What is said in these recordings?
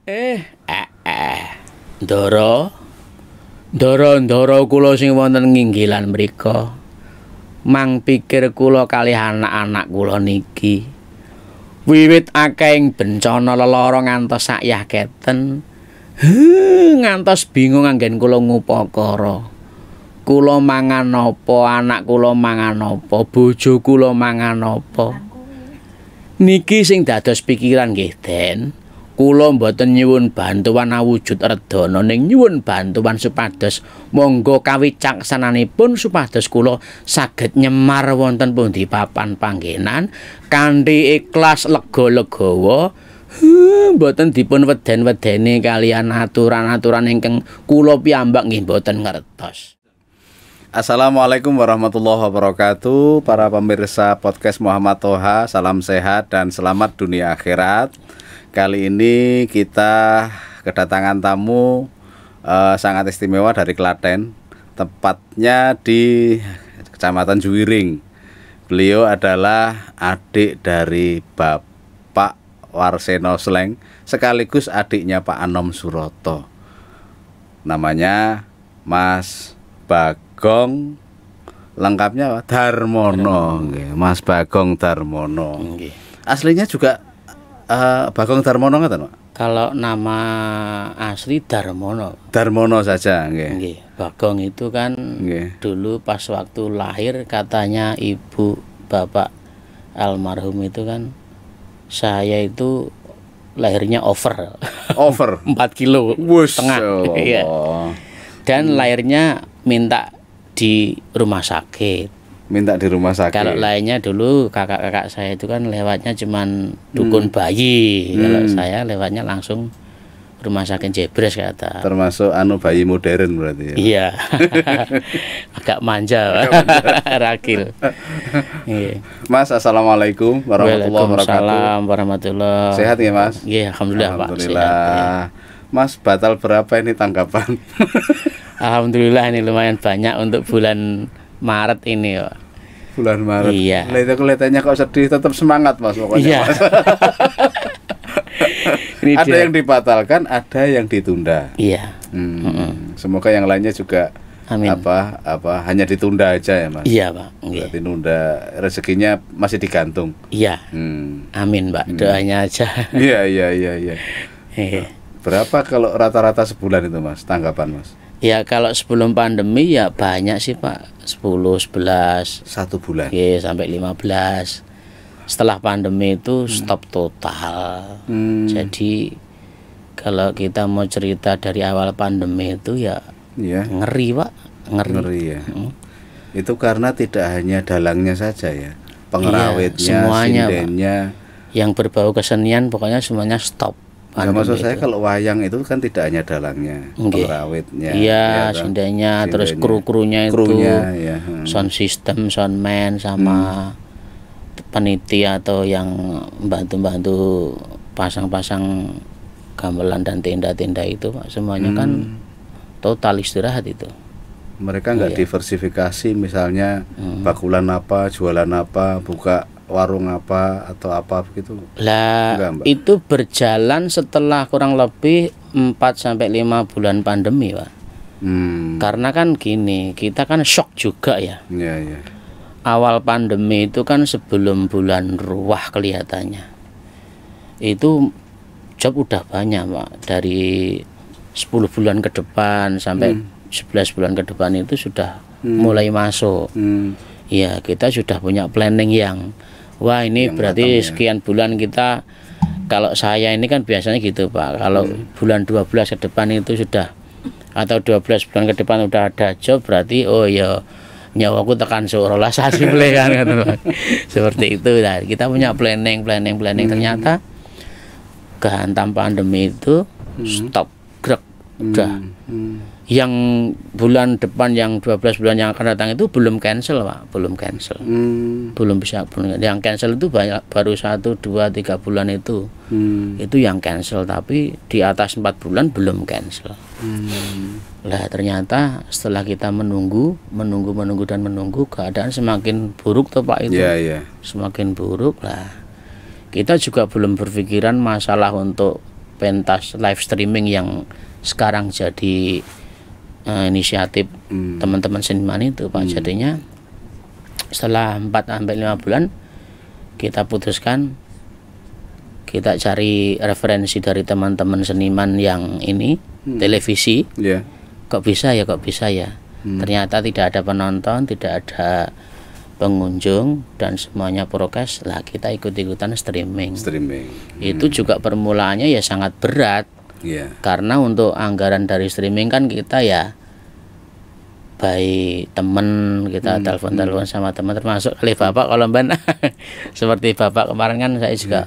Eh, eh, eh. Ndara, ndara kula sing wonten nginggilan mriku. Mang pikir kula kalih anak-anak kula niki. Wiwit akehing bencana lelara ngantos sakyah keten. Ngantos bingung anggen kula ngupakara. Kula mangan apa, anak kula mangan apa, bojo kula mangan apa. Niki sing dados pikiran nggih, Den. Kula mboten nyuwun bantuan awujud redana ning nyuwun bantuan supados monggo kawicaksananipun supados kula saged nyemar wonten pundi papan panggenan kanthi ikhlas lega-legawa mboten dipun weden-wedeni kalian aturan-aturan ingkang kula piyambak nggih mboten ngertos. Assalamualaikum warahmatullahi wabarakatuh. Para pemirsa podcast Muhammad Toha, salam sehat dan selamat dunia akhirat. Kali ini kita kedatangan tamu sangat istimewa dari Klaten, tepatnya di Kecamatan Juwiring. Beliau adalah adik dari Bapak Warseno Sleng, sekaligus adiknya Pak Anom Suroto. Namanya Mas Bagong, lengkapnya apa? Darmono, Mas Bagong Darmono. Aslinya juga Bagong Darmono ngoten, Pak? Kalau nama asli Darmono. Darmono saja, nggih. Nggih, Bagong itu kan dulu pas waktu lahir katanya ibu bapak almarhum itu kan saya itu lahirnya over. 4 kilo setengah. Iya. Dan lahirnya minta di rumah sakit. Kalau lainnya dulu kakak-kakak saya itu kan lewatnya cuman dukun bayi. Kalau saya lewatnya langsung rumah sakit Jebres kata. Termasuk bayi modern berarti ya. Iya. Agak manja. Rakil. Iya. Mas, assalamualaikum warahmatullahi wabarakatuh. Waalaikumsalam warahmatullahi. Sehat ya, Mas? Iya, alhamdulillah, Pak. Alhamdulillah. Sehat, ya. Mas, batal berapa ini tanggapan? Alhamdulillah ini lumayan banyak untuk bulan Maret ini, Pak. Bulan Maret. Iya. Kelihatannya kok sedih, tetap semangat, Mas, pokoknya. Iya. Mas. Ada yang dibatalkan, ada yang ditunda. Iya. Semoga yang lainnya juga amin. Hanya ditunda aja ya, Mas. Iya, Pak. Berarti nunda, rezekinya masih digantung. Iya. Amin, Pak. Doanya aja. Iya. Berapa kalau rata-rata sebulan itu, Mas? Tanggapan, Mas? Ya kalau sebelum pandemi ya banyak sih, Pak. 10, 11. Satu bulan. Iya, sampai 15. Setelah pandemi itu stop total. Jadi kalau kita mau cerita dari awal pandemi itu ya ngeri, Pak. Ngeri ya. Itu karena tidak hanya dalangnya saja ya. Pengerawitnya, semuanya, sindennya. Yang berbau kesenian pokoknya semuanya stop. Ya, maksud saya kalau wayang itu kan tidak hanya dalangnya, pengerawitnya, iya, sindenya, terus kru-krunya itu, sound system, soundman, sama peniti atau yang bantu-bantu pasang-pasang gamelan dan tenda-tenda itu, Pak, semuanya kan total istirahat itu. Mereka nggak diversifikasi, misalnya bakulan apa, jualan apa, buka warung apa atau apa begitu? Lah, itu berjalan setelah kurang lebih 4-5 bulan pandemi, Pak. Karena kan gini, kita kan shock juga ya. Iya. Awal pandemi itu kan sebelum bulan Ruwah kelihatannya. Itu job udah banyak, Pak. Dari 10 bulan ke depan sampai 11 bulan ke depan itu sudah mulai masuk. Ya, kita sudah punya planning yang wah ini yang berarti sekian bulan kita, kalau saya ini kan biasanya gitu, Pak. Kalau bulan 12 ke depan itu sudah, atau 12 bulan ke depan udah ada job, berarti oh ya nyawaku tekan seolah sasi boleh kan. Seperti itu. Nah, kita punya planning. Ternyata kehantam pandemi itu stop grek udah. Yang bulan depan, yang 12 bulan yang akan datang itu belum cancel, Pak. Belum cancel. Belum bisa. Yang cancel itu banyak, baru 1, 2, 3 bulan itu. Itu yang cancel, tapi di atas 4 bulan belum cancel. Lah ternyata setelah kita menunggu, keadaan semakin buruk tuh, Pak, itu. Semakin buruk lah. Kita juga belum berpikiran masalah untuk pentas live streaming yang sekarang jadi inisiatif teman-teman seniman itu Pak. Jadinya setelah 4-5 bulan kita putuskan kita cari referensi dari teman-teman seniman yang ini televisi. Kok bisa ya ternyata tidak ada penonton, tidak ada pengunjung, dan semuanya prokes lah, kita ikut-ikutan streaming. Itu juga permulaannya ya sangat berat. Karena untuk anggaran dari streaming kan kita ya baik temen kita telepon sama teman, termasuk kali Bapak kalau Mbak seperti Bapak kemarin kan saya juga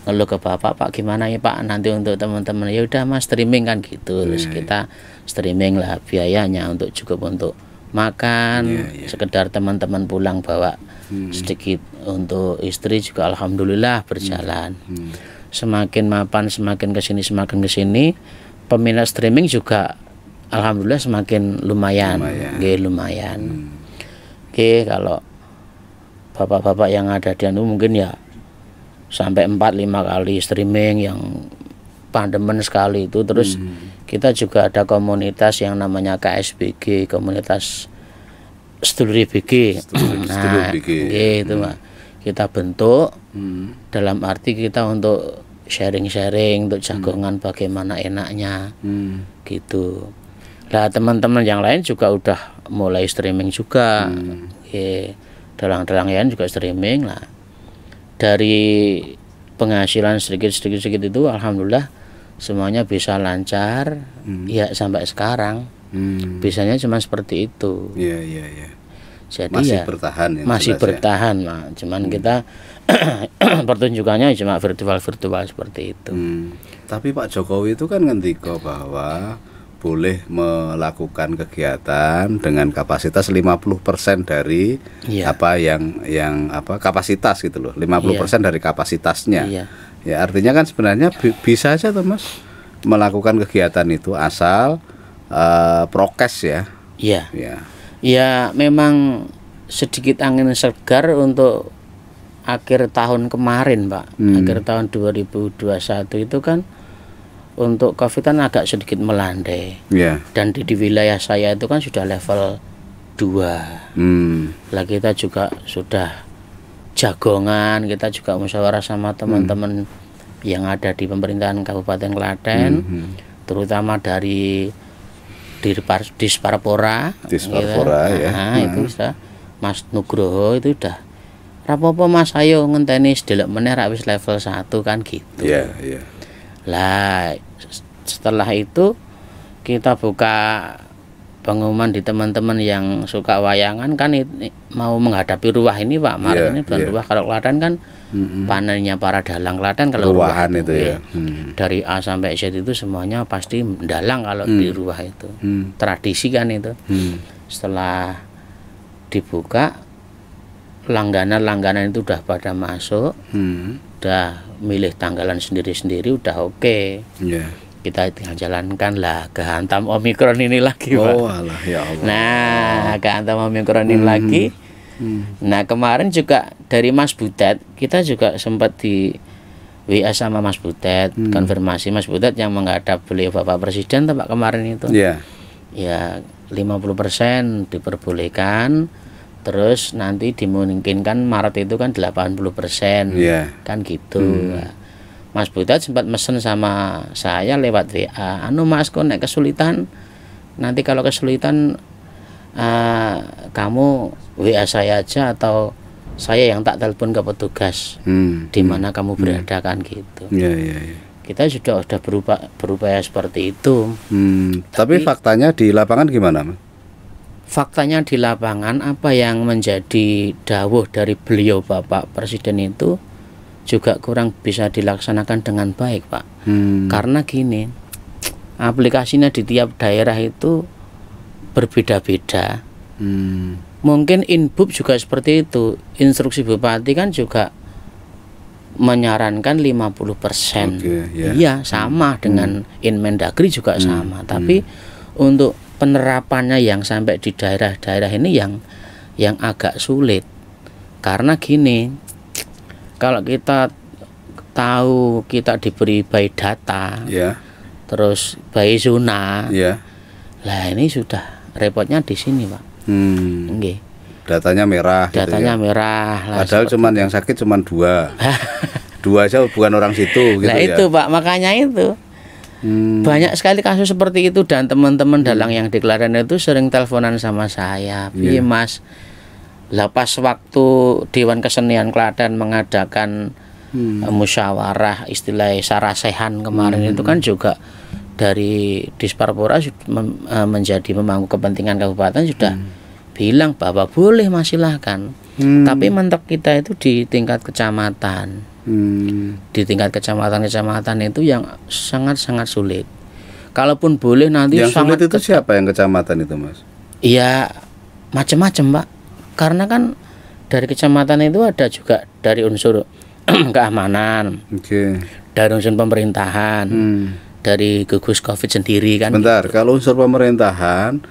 ngeluh ke Bapak, Pak gimana ya Pak nanti untuk teman-teman, ya udah Mas streaming kan gitu. Terus kita streaming lah, biayanya untuk cukup untuk makan, sekedar teman-teman pulang bawa sedikit untuk istri juga alhamdulillah berjalan. Semakin mapan, semakin kesini peminat streaming juga alhamdulillah semakin lumayan. Kalau bapak-bapak yang ada di anu mungkin ya sampai 4-5 kali streaming yang pandemen sekali itu. Terus kita juga ada komunitas yang namanya KSBG, komunitas Studi BG. Gitu Pak. Kita bentuk dalam arti kita untuk sharing-sharing untuk jagongan bagaimana enaknya gitu. Nah teman-teman yang lain juga udah mulai streaming juga. Dalang-dalang yang juga streaming lah. Dari penghasilan sedikit itu alhamdulillah semuanya bisa lancar. Ya sampai sekarang bisanya cuma seperti itu. Jadi masih ya bertahan ya, masih bertahan Pak. Cuman kita pertunjukannya cuma virtual seperti itu. Tapi Pak Jokowi itu kan ngendika bahwa boleh melakukan kegiatan dengan kapasitas 50% dari apa yang kapasitas gitu loh. 50% dari kapasitasnya. Ya artinya kan sebenarnya bisa aja tuh Mas melakukan kegiatan itu asal prokes ya. Ya memang sedikit angin segar untuk akhir tahun kemarin Pak. Akhir tahun 2021 itu kan untuk COVID kan agak sedikit melandai. Dan di wilayah saya itu kan sudah level 2. Lah kita juga sudah jagongan, kita juga musyawarah sama teman-teman yang ada di pemerintahan Kabupaten Klaten, terutama dari Disparpora gitu. Itu sudah Mas Nugroho itu udah rapopo Mas ayo ngenteni sedelok meneh rak wis level 1 kan gitu. Lah setelah itu kita buka pengumuman di teman-teman yang suka wayangan kan mau menghadapi ruah ini Pak. Maret ini bulan ruah kalau Klaten kan panennya para dalang Klaten kalau ruah itu ya. Dari A sampai Z itu semuanya pasti dalang kalau di ruah itu. Tradisi kan itu. Setelah dibuka langganan itu udah pada masuk. Udah milih tanggalan sendiri-sendiri udah oke. Kita tinggal jalankan lah, kehantam Omikron ini lagi Pak. Alah, ya Allah. Nah kehantam Omikron ini lagi. Nah kemarin juga dari Mas Butet kita juga sempat di WA sama Mas Butet, konfirmasi Mas Butet yang menghadap beliau Bapak Presiden Pak kemarin itu. Ya 50% diperbolehkan. Terus nanti dimungkinkan Maret itu kan 80%. Kan gitu. Mas Butet sempat mesen sama saya lewat WA, anu Mas kok nek kesulitan nanti kalau kesulitan kamu WA saya aja atau saya yang tak telepon ke petugas di mana kamu berada kan gitu. Kita sudah berupaya seperti itu. Tapi faktanya di lapangan gimana Mas? Faktanya di lapangan apa yang menjadi dawuh dari beliau Bapak Presiden itu juga kurang bisa dilaksanakan dengan baik Pak. Karena gini, aplikasinya di tiap daerah itu berbeda-beda. Mungkin Inbub juga seperti itu. Instruksi Bupati kan juga menyarankan 50%. Iya sama dengan Inmendagri juga sama. Tapi untuk penerapannya yang sampai di daerah-daerah ini yang agak sulit. Karena gini, kalau kita tahu kita diberi bayi data, Ya. terus bayi zona, Ya. lah ini sudah repotnya di sini, Pak. Nggih. Datanya merah. Datanya gitu ya. merah. Lah, Padahal cuman yang sakit cuman 2. 2 aja bukan orang situ gitu nah ya. itu Pak, makanya itu banyak sekali kasus seperti itu, dan teman-teman dalang yang di Klaten itu sering teleponan sama saya, "Piye Mas, lah pas waktu Dewan Kesenian Klaten mengadakan musyawarah istilah sarasehan kemarin itu kan juga dari Disparpora menjadi pemangku kepentingan kabupaten sudah bilang bahwa boleh Mas, silahkan. Tapi mentok kita itu di tingkat kecamatan. Di tingkat kecamatan itu yang sangat-sangat sulit. Kalaupun boleh nanti yang sangat sulit itu siapa yang kecamatan itu, Mas? Iya, macam-macam, Pak. Karena kan dari kecamatan itu ada juga dari unsur keamanan, dari unsur pemerintahan, dari gugus COVID sendiri kan. Bentar, kalau unsur pemerintahan,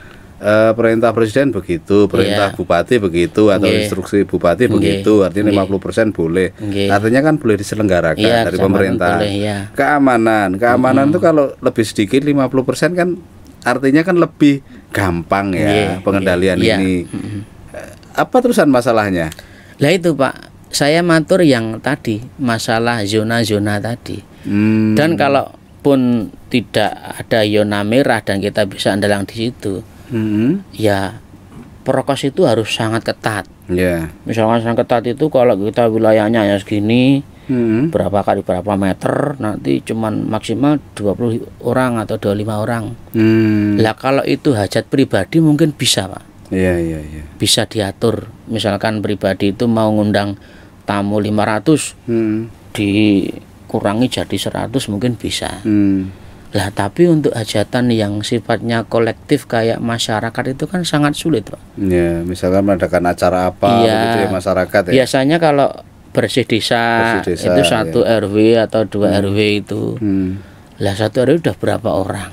perintah presiden begitu, perintah bupati begitu, atau instruksi bupati begitu, artinya 50% boleh. Artinya kan boleh diselenggarakan dari pemerintah. Boleh, Keamanan itu kalau lebih sedikit 50% kan artinya kan lebih gampang ya pengendalian ini. Apa terusan masalahnya? Lah itu Pak, saya matur yang tadi masalah zona-zona tadi. Dan kalaupun tidak ada zona merah dan kita bisa andalang di situ, ya prokes itu harus sangat ketat. Misalkan sangat ketat itu kalau kita wilayahnya ya segini, berapa kali berapa meter, nanti cuman maksimal 20 orang atau 25 orang. Lah kalau itu hajat pribadi mungkin bisa, Pak. Bisa diatur. Misalkan pribadi itu mau ngundang tamu 500, dikurangi jadi 100 mungkin bisa. Lah tapi untuk hajatan yang sifatnya kolektif kayak masyarakat itu kan sangat sulit, Pak. Ya, misalkan mengadakan acara apa begitu ya masyarakat ya. Biasanya kalau bersih desa itu 1 RW atau 2 RW itu. Lah 1 RW udah berapa orang?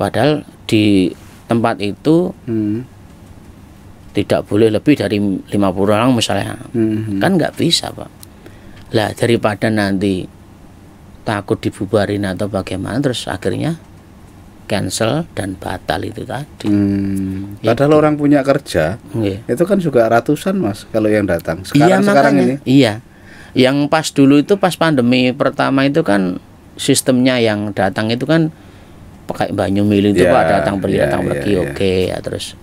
Padahal di tempat itu tidak boleh lebih dari 50 orang misalnya. Kan nggak bisa, Pak. Lah daripada nanti takut dibubarin atau bagaimana, terus akhirnya cancel dan batal itu tadi. Padahal orang punya kerja, itu kan juga ratusan, Mas, kalau yang datang. Sekarang ini. Iya. Yang pas dulu itu pas pandemi pertama itu kan sistemnya yang datang itu kan pakai banyu mili itu Pak, datang pergi ya terus.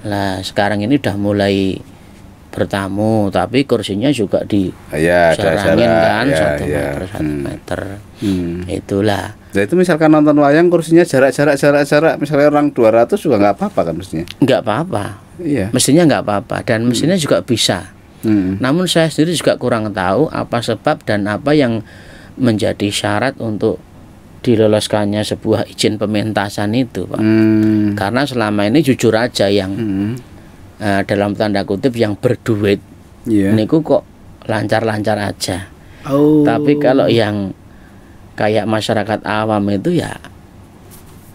Lah sekarang ini udah mulai bertamu, tapi kursinya juga dijarangin kan 1 meter 1 meter. Itulah. Nah itu misalkan nonton wayang kursinya jarak, misalnya orang 200 juga nggak apa-apa kan mestinya? Nggak apa-apa. Mestinya nggak apa-apa dan mestinya juga bisa. Namun saya sendiri juga kurang tahu apa sebab dan apa yang menjadi syarat untuk diloloskannya sebuah izin pementasan itu, Pak. Karena selama ini jujur aja yang dalam tanda kutip yang berduit niku kok lancar-lancar aja. Tapi kalau yang kayak masyarakat awam itu ya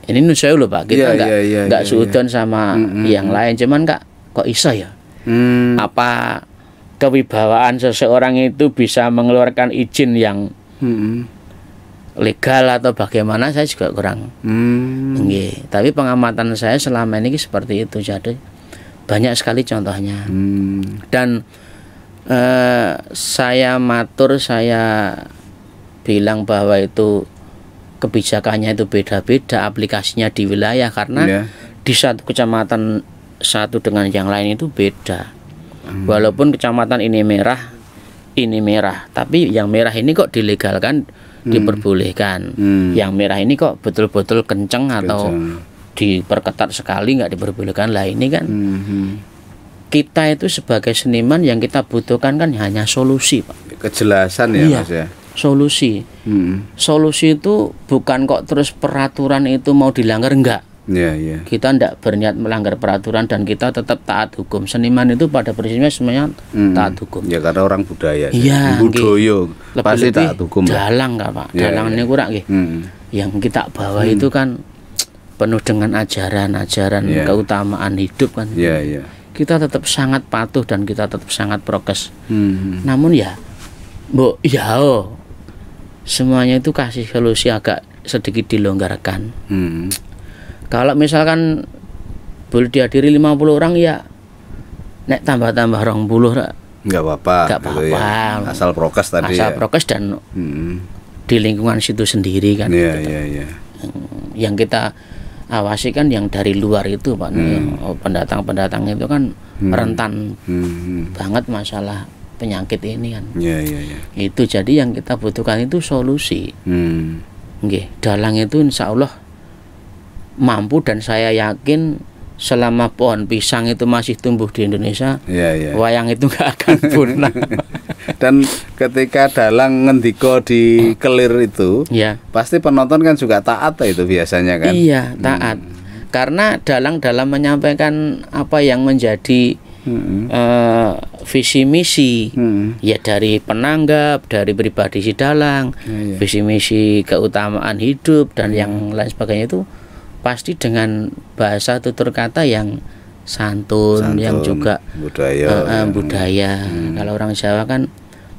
ini saya loh Pak, kita nggak suudon sama yang lain, cuman kok iso ya? Apa kewibawaan seseorang itu bisa mengeluarkan izin yang legal atau bagaimana, saya juga kurang. Tapi pengamatan saya selama ini seperti itu, jadi banyak sekali contohnya. Dan saya bilang bahwa itu kebijakannya itu beda-beda aplikasinya di wilayah, karena di satu kecamatan satu dengan yang lain itu beda. Walaupun kecamatan ini merah, tapi yang merah ini kok dilegalkan, diperbolehkan. Yang merah ini kok betul-betul kenceng atau diperketat sekali nggak diperbolehkan. Lah ini kan kita itu sebagai seniman yang kita butuhkan kan hanya solusi, Pak. Kejelasan ya, Mas ya. Solusi. Solusi itu bukan kok terus peraturan itu mau dilanggar, enggak. Kita tidak berniat melanggar peraturan dan kita tetap taat hukum. Seniman itu pada prinsipnya semuanya taat hukum. Ya karena orang budaya. Budoyo pasti taat hukum. Dalang nggak, Pak? Dalang ini kurang yang kita bawa itu kan penuh dengan ajaran keutamaan hidup kan. Kita tetap sangat patuh dan kita tetap sangat prokes. Namun ya semuanya itu kasih solusi agak sedikit dilonggarkan. Kalau misalkan boleh dihadiri 50 orang ya nek tambah-tambah 20 nggak apa-apa. Gitu ya. Asal prokes tadi. Asal prokes dan di lingkungan situ sendiri kan. Iya, gitu. iya. Yang kita awasi kan yang dari luar itu Pak. Pendatang-pendatang itu kan rentan banget masalah penyakit ini kan. Iya. Itu jadi yang kita butuhkan itu solusi. Nggih, dalang itu insya Allah mampu, dan saya yakin selama pohon pisang itu masih tumbuh di Indonesia, wayang itu nggak akan punah. Dan ketika dalang ngendiko di kelir itu, pasti penonton kan juga taat itu biasanya kan? Iya, taat. Karena dalang dalam menyampaikan apa yang menjadi visi misi, ya dari penanggap, dari pribadi si dalang, visi misi keutamaan hidup dan yang lain sebagainya itu pasti dengan bahasa tutur kata yang santun yang juga budaya. Kalau orang Jawa kan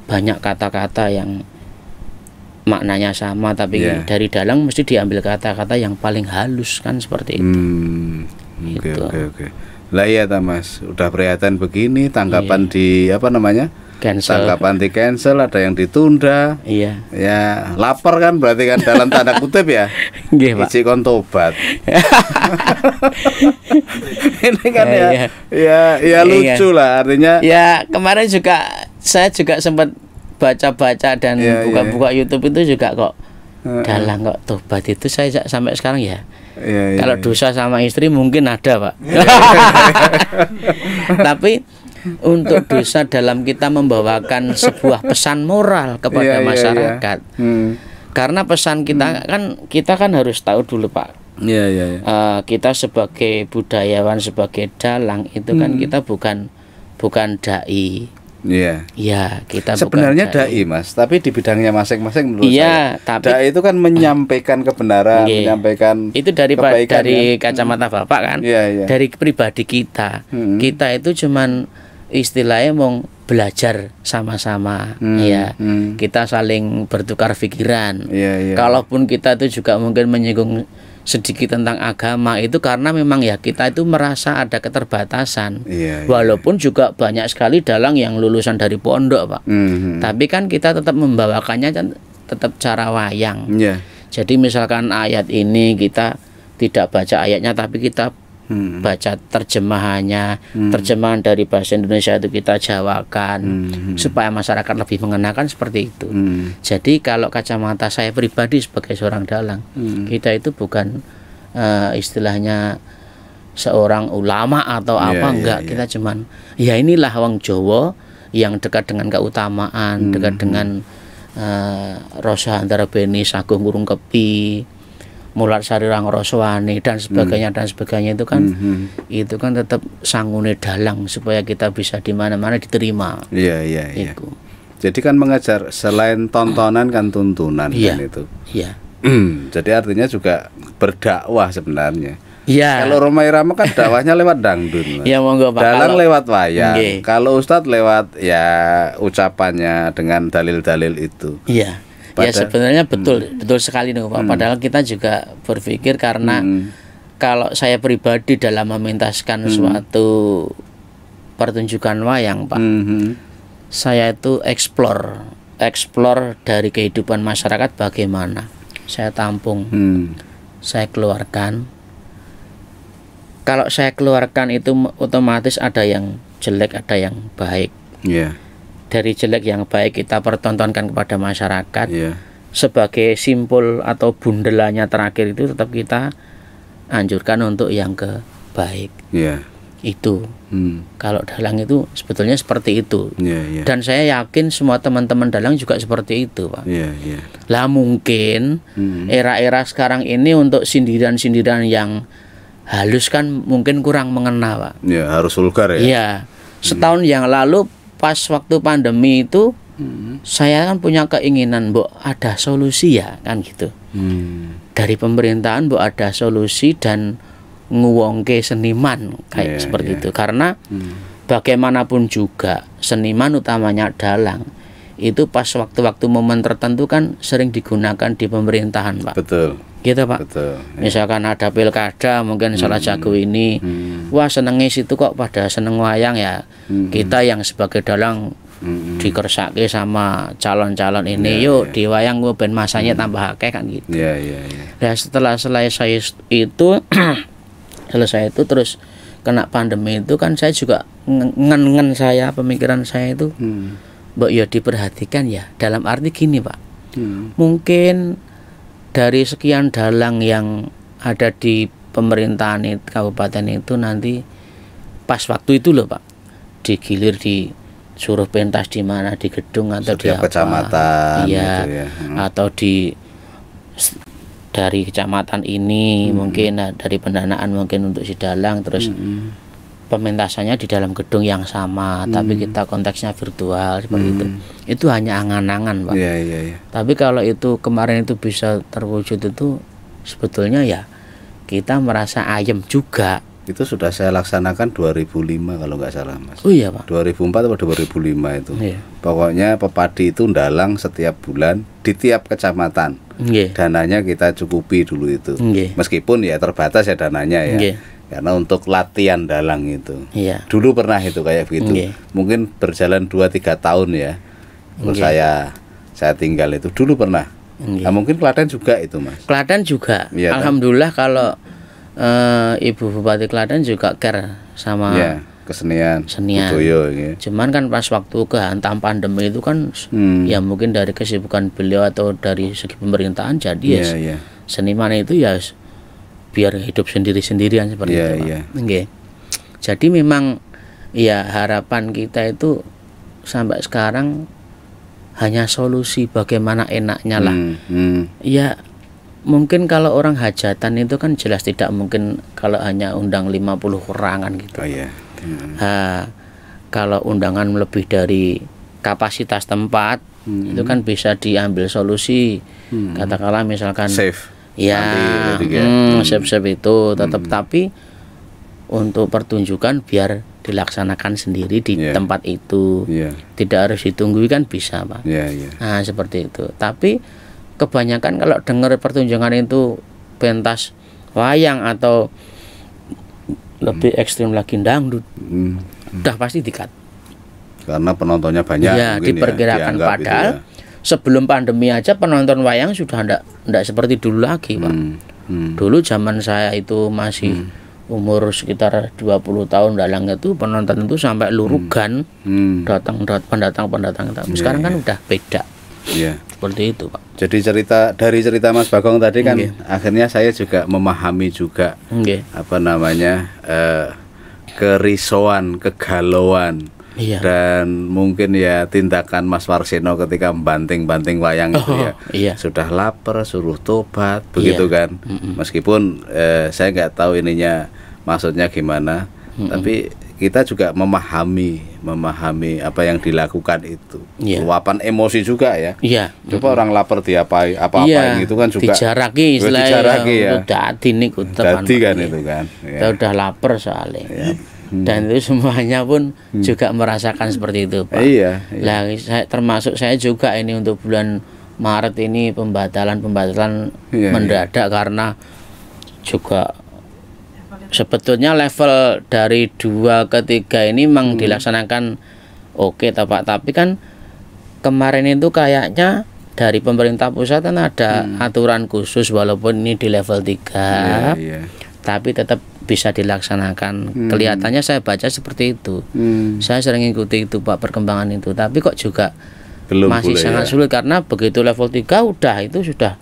banyak kata-kata yang maknanya sama, tapi dari dalang mesti diambil kata-kata yang paling halus kan, seperti itu. Oke. Lah iya Mas, udah perhatian begini, tanggapan di apa namanya? Cancel. Tanggapan di cancel, ada yang ditunda. Iya. Ya, lapar kan berarti kan dalam tanda kutip ya. Nggih, Pak. Isi kon tobat. Ini kan ya lucu lah artinya. Ya, kemarin juga saya juga sempat baca-baca dan buka-buka YouTube itu juga kok dalang kok tobat itu saya sampai sekarang ya. Kalau dosa sama istri mungkin ada, Pak. Tapi untuk dosa dalam kita membawakan sebuah pesan moral kepada masyarakat. Karena pesan kita kan harus tahu dulu, Pak. Kita sebagai budayawan, sebagai dalang itu kan kita bukan dai. Ya, kita sebenarnya bukan dai, Mas, tapi di bidangnya masing-masing menurut saya. Tapi dai itu kan menyampaikan kebenaran, menyampaikan itu dari kacamata Bapak kan. Dari pribadi kita. Kita itu cuman istilahnya mau belajar sama-sama, kita saling bertukar pikiran. Kalaupun kita itu juga mungkin menyinggung sedikit tentang agama itu karena memang ya kita itu merasa ada keterbatasan. Walaupun juga banyak sekali dalang yang lulusan dari pondok, Pak. Tapi kan kita tetap membawakannya kan tetap cara wayang. Jadi misalkan ayat ini kita tidak baca ayatnya, tapi kita baca terjemahannya, terjemahan dari bahasa Indonesia itu kita jawakan supaya masyarakat lebih mengenakan, seperti itu. Jadi kalau kacamata saya pribadi sebagai seorang dalang, kita itu bukan istilahnya seorang ulama atau enggak. Kita cuman ya inilah wong Jawa yang dekat dengan keutamaan, dekat dengan rasa antara beni sagung kurung kepi, mulat sarirang roswani dan sebagainya itu kan itu kan tetap sangune dalang supaya kita bisa di mana-mana diterima. Iya. Jadi kan mengajar selain tontonan kan tuntunan kan itu. Jadi artinya juga berdakwah sebenarnya. Kalau Rhoma Irama kan dakwahnya lewat dangdut. Monggo Pak. Dalang lewat wayang. Kalau Ustadz lewat ucapannya dengan dalil-dalil itu. Ya sebenarnya betul sekali nih Pak. Padahal kita juga berpikir karena kalau saya pribadi dalam mementaskan suatu pertunjukan wayang, Pak, saya itu explore dari kehidupan masyarakat bagaimana. Saya tampung, saya keluarkan. Kalau saya keluarkan itu otomatis ada yang jelek, ada yang baik. Dari jelek yang baik kita pertontonkan kepada masyarakat. Sebagai simpul atau bundelannya terakhir itu tetap kita anjurkan untuk yang baik. Itu kalau dalang itu sebetulnya seperti itu. Dan saya yakin semua teman-teman dalang juga seperti itu, Pak. Lah mungkin era-era sekarang ini untuk sindiran-sindiran yang halus kan mungkin kurang mengena, Pak. Harus vulgar ya. Setahun yang lalu pas waktu pandemi itu saya kan punya keinginan ada solusi ya kan gitu. Dari pemerintahan ada solusi dan nguwongke seniman kayak seperti itu. Karena bagaimanapun juga seniman utamanya dalang itu pas waktu-waktu momen tertentu kan sering digunakan di pemerintahan, Pak. Betul. Gitu, Pak. Betul. Misalkan ada pilkada, mungkin salah jago ini, wah senengnya situ kok pada seneng wayang ya. Kita yang sebagai dalang dikersake sama calon-calon ini, yuk di wayang gue ben masanya tambah akeh kan gitu. Nah, setelah selesai itu selesai itu terus kena pandemi itu kan saya juga ngen saya, pemikiran saya itu mbak ya diperhatikan ya, dalam arti gini, Pak. Mungkin dari sekian dalang yang ada di pemerintahan itu, kabupaten itu nanti pas waktu itu loh, Pak, digilir disuruh pentas di mana, di gedung atau setiap di apa, kecamatan iya, gitu ya. atau dari kecamatan ini mungkin dari pendanaan mungkin untuk si dalang, terus pementasannya di dalam gedung yang sama, tapi kita konteksnya virtual seperti itu hanya angan-angan, Pak. Tapi kalau itu kemarin itu bisa terwujud itu sebetulnya ya kita merasa ayem juga. Itu sudah saya laksanakan 2005 kalau nggak salah, Mas. Oh iya, Pak. 2004 atau 2005 itu. Iya. Pokoknya pepadi itu ndalang setiap bulan di tiap kecamatan. Dananya kita cukupi dulu itu. Meskipun ya terbatas ya dananya ya. Karena untuk latihan dalang itu. Dulu pernah itu kayak begitu. Mungkin berjalan 2-3 tahun ya. Terus saya tinggal itu dulu pernah. Nah, mungkin Klaten juga itu, Mas. Klaten juga. Ya, alhamdulillah kan? Kalau Ibu Bupati Klaten juga care sama kesenian. Budaya, ya. Cuman kan pas waktu kehantam pandemi itu kan ya mungkin dari kesibukan beliau atau dari segi pemerintahan jadi seniman itu ya biar hidup sendiri-sendirian seperti itu, Pak. Jadi memang ya harapan kita itu sampai sekarang hanya solusi bagaimana enaknya lah. Ya mungkin kalau orang hajatan itu kan jelas tidak mungkin kalau hanya undang 50 orang kan gitu. Kalau undangan lebih dari kapasitas tempat itu kan bisa diambil solusi. Katakanlah misalkan safe. Safe itu tetap, tapi untuk pertunjukan biar dilaksanakan sendiri di tempat itu, tidak harus ditunggu kan bisa, Pak. Nah seperti itu. Tapi kebanyakan kalau dengar pertunjukan itu pentas wayang atau lebih ekstrim lagi dangdut, udah pasti dikat. Karena penontonnya banyak. Ya diperkirakan padahal sebelum pandemi aja penonton wayang sudah enggak seperti dulu lagi, Pak. Dulu zaman saya itu masih umur sekitar 20 tahun dalangnya itu penonton itu sampai lurugan datang pendatang. Sekarang kan udah beda. Seperti itu, Pak. Jadi dari cerita Mas Bagong tadi kan akhirnya saya juga memahami juga apa namanya kerisauan, kegalauan. Dan mungkin ya tindakan Mas Warsino ketika banting-banting wayang itu sudah lapar suruh tobat begitu kan. Meskipun saya nggak tahu ininya maksudnya gimana, tapi kita juga memahami apa yang dilakukan itu. Luapan emosi juga ya. Coba orang lapar diapain apa-apain gitu kan juga dijaraki istilahnya. Dadi kan itu kan. Kita udah lapar soalnya. Dan itu semuanya pun juga merasakan seperti itu, Pak. Lah termasuk saya juga ini untuk bulan Maret ini pembatalan mendadak karena juga sebetulnya level dari 2 ke 3 ini memang dilaksanakan oke, Pak. Tapi kan kemarin itu kayaknya dari pemerintah pusat kan ada aturan khusus walaupun ini di level 3 tapi tetap bisa dilaksanakan. Kelihatannya saya baca seperti itu. Saya sering ikuti itu, Pak, perkembangan itu. Tapi kok juga masih sangat sulit karena begitu level 3 udah itu sudah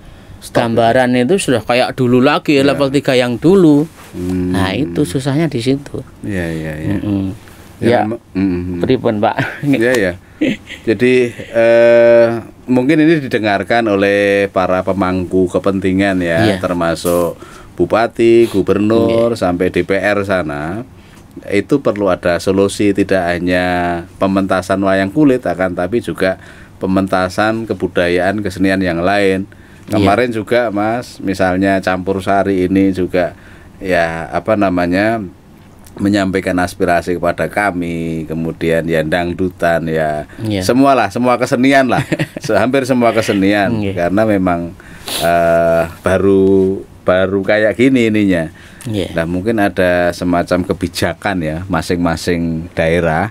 gambaran itu sudah kayak dulu lagi level 3 yang dulu. Nah, itu susahnya di situ. Pripun, Pak? Jadi mungkin ini didengarkan oleh para pemangku kepentingan ya, termasuk bupati, gubernur, sampai DPR sana. Itu perlu ada solusi, tidak hanya pementasan wayang kulit akan tapi juga pementasan kebudayaan kesenian yang lain. Kemarin juga Mas, misalnya campur sari ini juga ya apa namanya menyampaikan aspirasi kepada kami, kemudian ya dangdutan ya, Iya. semua kesenian lah, hampir semua kesenian, karena memang baru kayak gini ininya. Nah mungkin ada semacam kebijakan ya masing-masing daerah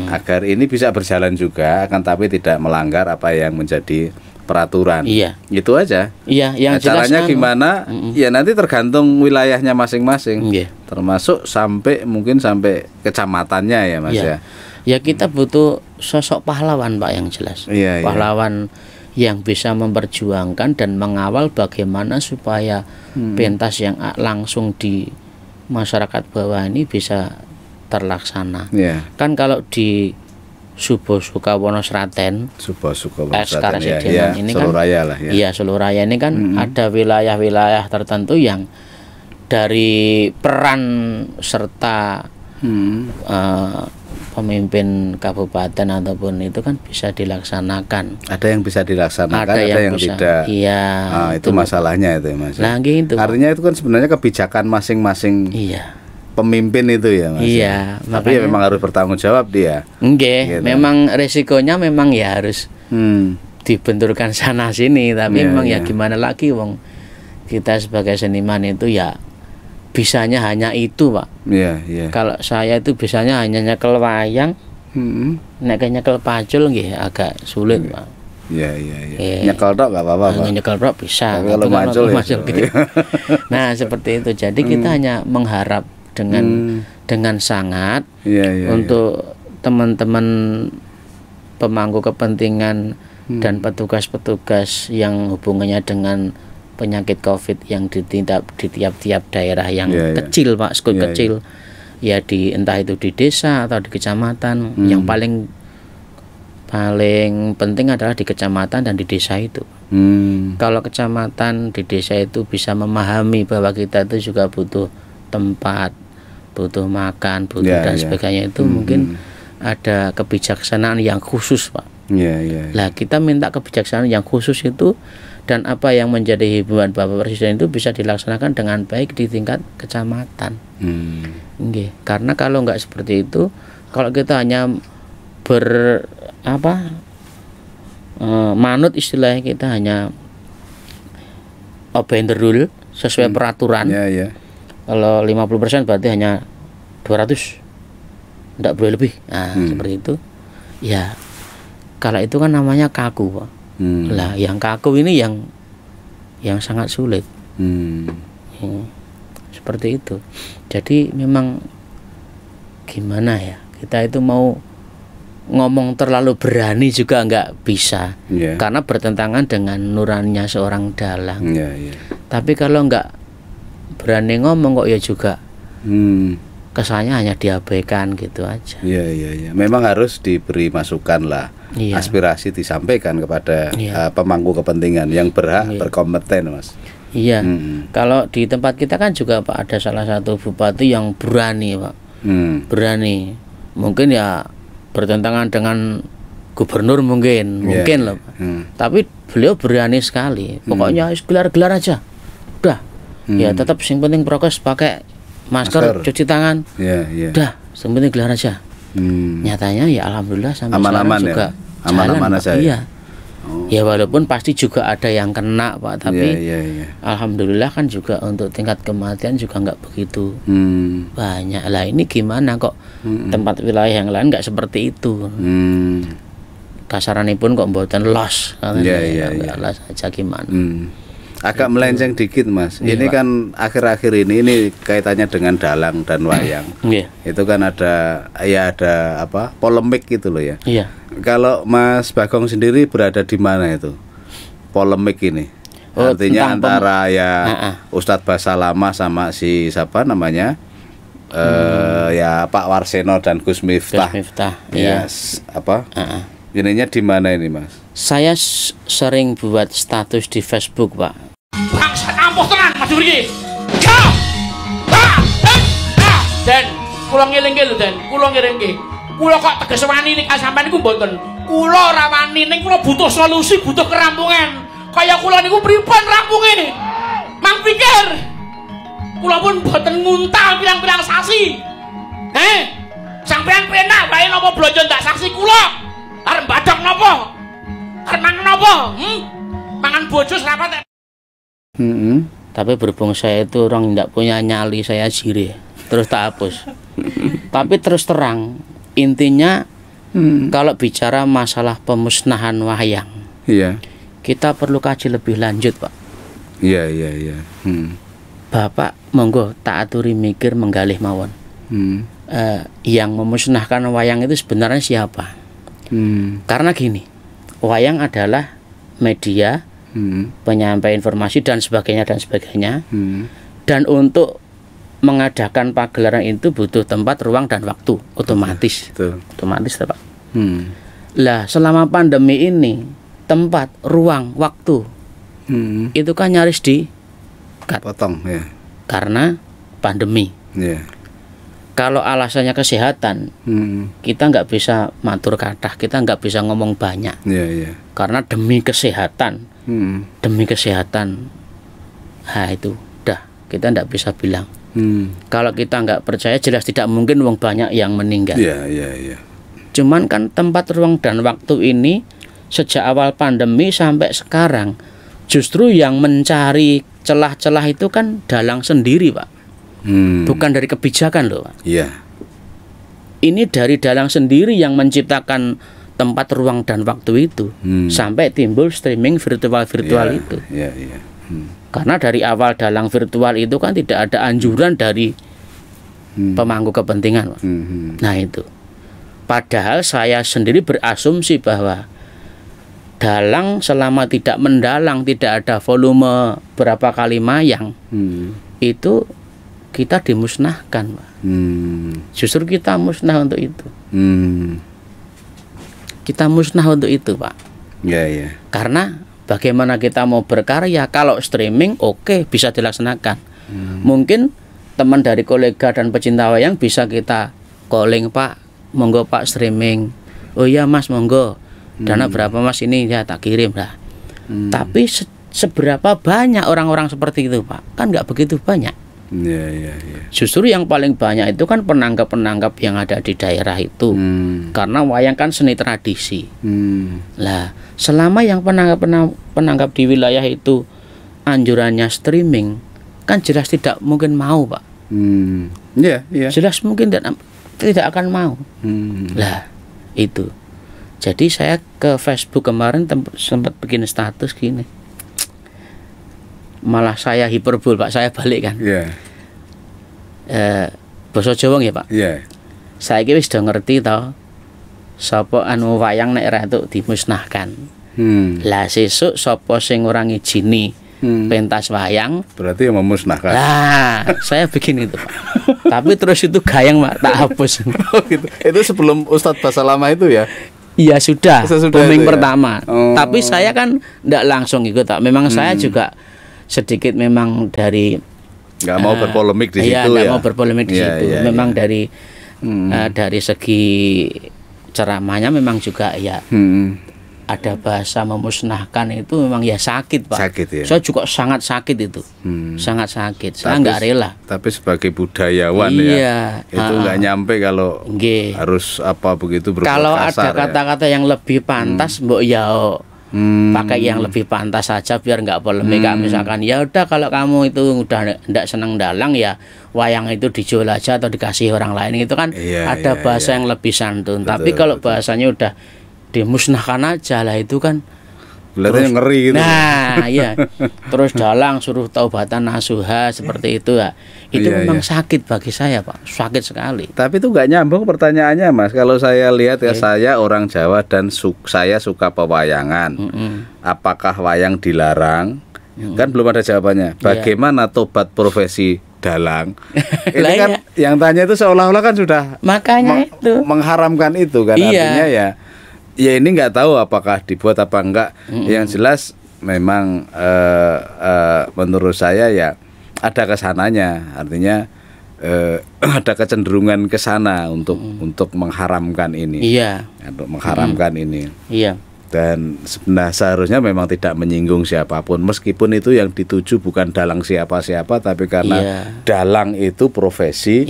agar ini bisa berjalan juga, akan tapi tidak melanggar apa yang menjadi peraturan. Iya. Itu aja. Iya, yang jelas caranya kan, gimana? Ya nanti tergantung wilayahnya masing-masing. Iya. Termasuk mungkin sampai kecamatannya ya Mas ya. Ya kita butuh sosok pahlawan Pak yang jelas. Iya, pahlawan yang bisa memperjuangkan dan mengawal bagaimana supaya pentas yang langsung di masyarakat bawah ini bisa terlaksana. Iya. Kan kalau di Subo Sukawono Sraten, ya, ini Solo kan Raya lah ya. Iya, Solo Raya ini kan ada wilayah-wilayah tertentu yang dari peran serta pemimpin kabupaten ataupun itu kan bisa dilaksanakan. Ada yang bisa dilaksanakan, ada yang bisa, tidak. Iya. Itu masalahnya itu Mas. Nah, gitu. Artinya itu kan sebenarnya kebijakan masing-masing. Iya. Pemimpin itu ya Mas. Iya, tapi ya memang harus bertanggung jawab dia. Gitu. Memang resikonya memang ya harus dibenturkan sana sini, tapi memang ya gimana lagi wong kita sebagai seniman itu ya bisanya hanya itu Pak. Kalau saya itu bisanya hanya nyekel wayang, nek nyekel pacul nggih agak sulit Pak. Iya. Nyekel tok enggak apa-apa Pak. Nyekel tok bisa. Kalau macul gitu. Nah, seperti itu. Jadi kita hanya mengharap dengan sangat untuk teman-teman pemangku kepentingan dan petugas-petugas yang hubungannya dengan penyakit COVID yang di tiap-tiap daerah yang kecil Pak, kecil ya entah itu di desa atau di kecamatan. Yang paling penting adalah di kecamatan dan di desa itu. Kalau kecamatan di desa itu bisa memahami bahwa kita itu juga butuh tempat, butuh makan, butuh dan sebagainya, itu mungkin ada kebijaksanaan yang khusus Pak. Lah kita minta kebijaksanaan yang khusus itu, dan apa yang menjadi himbauan Bapak Presiden itu bisa dilaksanakan dengan baik di tingkat kecamatan. Karena kalau nggak seperti itu, kalau kita hanya manut istilahnya, kita hanya obey the rule sesuai peraturan. Kalau 50% berarti hanya 200, tidak boleh lebih. Nah, seperti itu. Ya, kalau itu kan namanya kaku Pak. Lah, yang kaku ini yang sangat sulit. Seperti itu. Jadi memang gimana ya, kita itu mau ngomong terlalu berani juga nggak bisa, karena bertentangan dengan nuraninya seorang dalang. Tapi kalau nggak berani ngomong kok ya juga kesannya hanya diabaikan gitu aja. Memang harus diberi masukan lah, aspirasi disampaikan kepada pemangku kepentingan yang berhak, berkompeten Mas. Kalau di tempat kita kan juga Pak, ada salah satu bupati yang berani Pak. Berani, mungkin ya bertentangan dengan gubernur mungkin loh Pak. Tapi beliau berani sekali. Pokoknya gelar-gelar aja. Udah. Ya tetap yang penting prokes, pakai masker, cuci tangan. Udah, yang penting gelar aja. Nyatanya ya alhamdulillah sampai sekarang juga aman-aman aja. Ya walaupun pasti juga ada yang kena Pak, tapi alhamdulillah kan juga untuk tingkat kematian juga nggak begitu banyak. Lah ini gimana kok tempat wilayah yang lain nggak seperti itu? Kasarannya pun kok mboten los, katanya los aja gimana? Agak melenceng dikit Mas. Ini kan akhir-akhir ini kaitannya dengan dalang dan wayang. Itu kan ada polemik gitu loh ya. Kalau Mas Bagong sendiri berada di mana itu polemik ini? Artinya antara Ustadz Basalama sama si siapa namanya ya Pak Warseno dan Gus Miftah. Ininya di mana ini Mas? Saya sering buat status di Facebook Pak. Bangsat ampuh tenan Mas Duri. Dan kula ngeling-nge lho Den, kula ngeling-nge. Kula kok teges wani nek sampean niku mboten. Kula ora wani ning kula butuh solusi, butuh kerampungan. Kaya kula niku pripun rampunge? Mang pikir. Kula pun mboten nguntal pirang-pirang sasi. Sampeyan penak wae napa blonjo ndak saksi kula? Arep badhok napa? Arep mangan napa? Mangan bojo serapat. Tapi berhubung saya itu orang tidak punya nyali, saya jire terus tak hapus. Tapi terus terang intinya kalau bicara masalah pemusnahan wayang, kita perlu kaji lebih lanjut, Pak. Bapak monggo tak aturi mikir menggalih mawon. Yang memusnahkan wayang itu sebenarnya siapa? Karena gini, wayang adalah media penyampai informasi dan sebagainya dan untuk mengadakan pagelaran itu butuh tempat, ruang dan waktu, otomatis Pak. Lah selama pandemi ini tempat, ruang, waktu itu kan nyaris potong ya karena pandemi. Kalau alasannya kesehatan, kita nggak bisa matur kathah, kita nggak bisa ngomong banyak, karena demi kesehatan, itu dah kita nggak bisa bilang. Kalau kita nggak percaya, jelas tidak mungkin wong banyak yang meninggal. Cuman kan tempat, ruang dan waktu ini sejak awal pandemi sampai sekarang justru yang mencari celah-celah itu kan dalang sendiri, Pak. Bukan dari kebijakan loh, Pak. Ini dari dalang sendiri yang menciptakan tempat, ruang dan waktu itu sampai timbul streaming virtual itu. Karena dari awal dalang virtual itu kan tidak ada anjuran dari pemangku kepentingan, Pak. Nah itu. Padahal saya sendiri berasumsi bahwa dalang selama tidak mendalang, tidak ada volume berapa kali mayang, itu kita dimusnahkan, Pak. Justru kita musnah untuk itu. Kita musnah untuk itu, Pak. Karena bagaimana kita mau berkarya kalau streaming oke, bisa dilaksanakan. Mungkin teman dari kolega dan pecinta wayang bisa kita calling, Pak, monggo Pak streaming. Oh iya Mas, monggo. Dana berapa Mas, ini ya tak kirim lah. Tapi seberapa banyak orang-orang seperti itu, Pak? Kan nggak begitu banyak. Justru yang paling banyak itu kan penanggap-penanggap yang ada di daerah itu. Karena wayang kan seni tradisi. Lah, selama yang penanggap di wilayah itu anjurannya streaming, kan jelas tidak mungkin mau, Pak. Jelas mungkin tidak akan mau. Lah, itu. Jadi saya ke Facebook kemarin sempat bikin status gini. Malah saya hiperbol, Pak, saya balik kan. Basa Jawa nggih, Pak. Saya iki wis do ngerti to sapa anu wayang nek ra entuk dimusnahkan. Lah sesuk sapa sing ora ngijini pentas wayang berarti yang memusnahkan. Nah, saya bikin itu, Pak. Tapi terus itu gayang, Pak, tak hapus. Gitu. Itu sebelum Ustadz Basa Lama itu ya? Iya sudah booming pertama. Oh. Tapi saya kan tidak langsung ikut, tak. Memang saya juga sedikit memang dari nggak mau berpolemik di situ ya. Nggak mau berpolemik di situ. Memang dari segi ceramahnya memang juga ya ada bahasa memusnahkan itu memang ya sakit, Pak. Sakit ya. Saya juga sangat sakit itu, sangat sakit. Saya nggak rela. Tapi sebagai budayawan ya, itu nggak nyampe kalau harus apa begitu berbuat kalau kasar. Ada kata-kata yang lebih pantas, mbok ya pakai yang lebih pantas saja biar nggak polemik. Misalkan ya udah kalau kamu itu udah nggak senang dalang ya wayang itu dijual aja atau dikasih orang lain, itu kan ada bahasa yang lebih santun. Betul, tapi kalau bahasanya udah dimusnahkan aja lah, itu kan kelihatannya ngeri gitu. Nah iya, terus dalang suruh taubatan nasuha seperti itu ya. Itu memang sakit bagi saya, Pak, sakit sekali. Tapi itu nggak nyambung pertanyaannya, Mas. Kalau saya lihat ya, saya orang Jawa dan saya suka pewayangan. Apakah wayang dilarang? Kan belum ada jawabannya. Bagaimana tobat profesi dalang? Ini kan yang tanya itu seolah-olah kan sudah makanya itu mengharamkan itu kan. Artinya ya ini nggak tahu apakah dibuat apa enggak. Yang jelas memang menurut saya ya ada kesananya, artinya ada kecenderungan ke sana untuk mengharamkan ini. Untuk mengharamkan ini. Dan sebenarnya seharusnya memang tidak menyinggung siapapun, meskipun itu yang dituju bukan dalang siapa-siapa, tapi karena dalang itu profesi,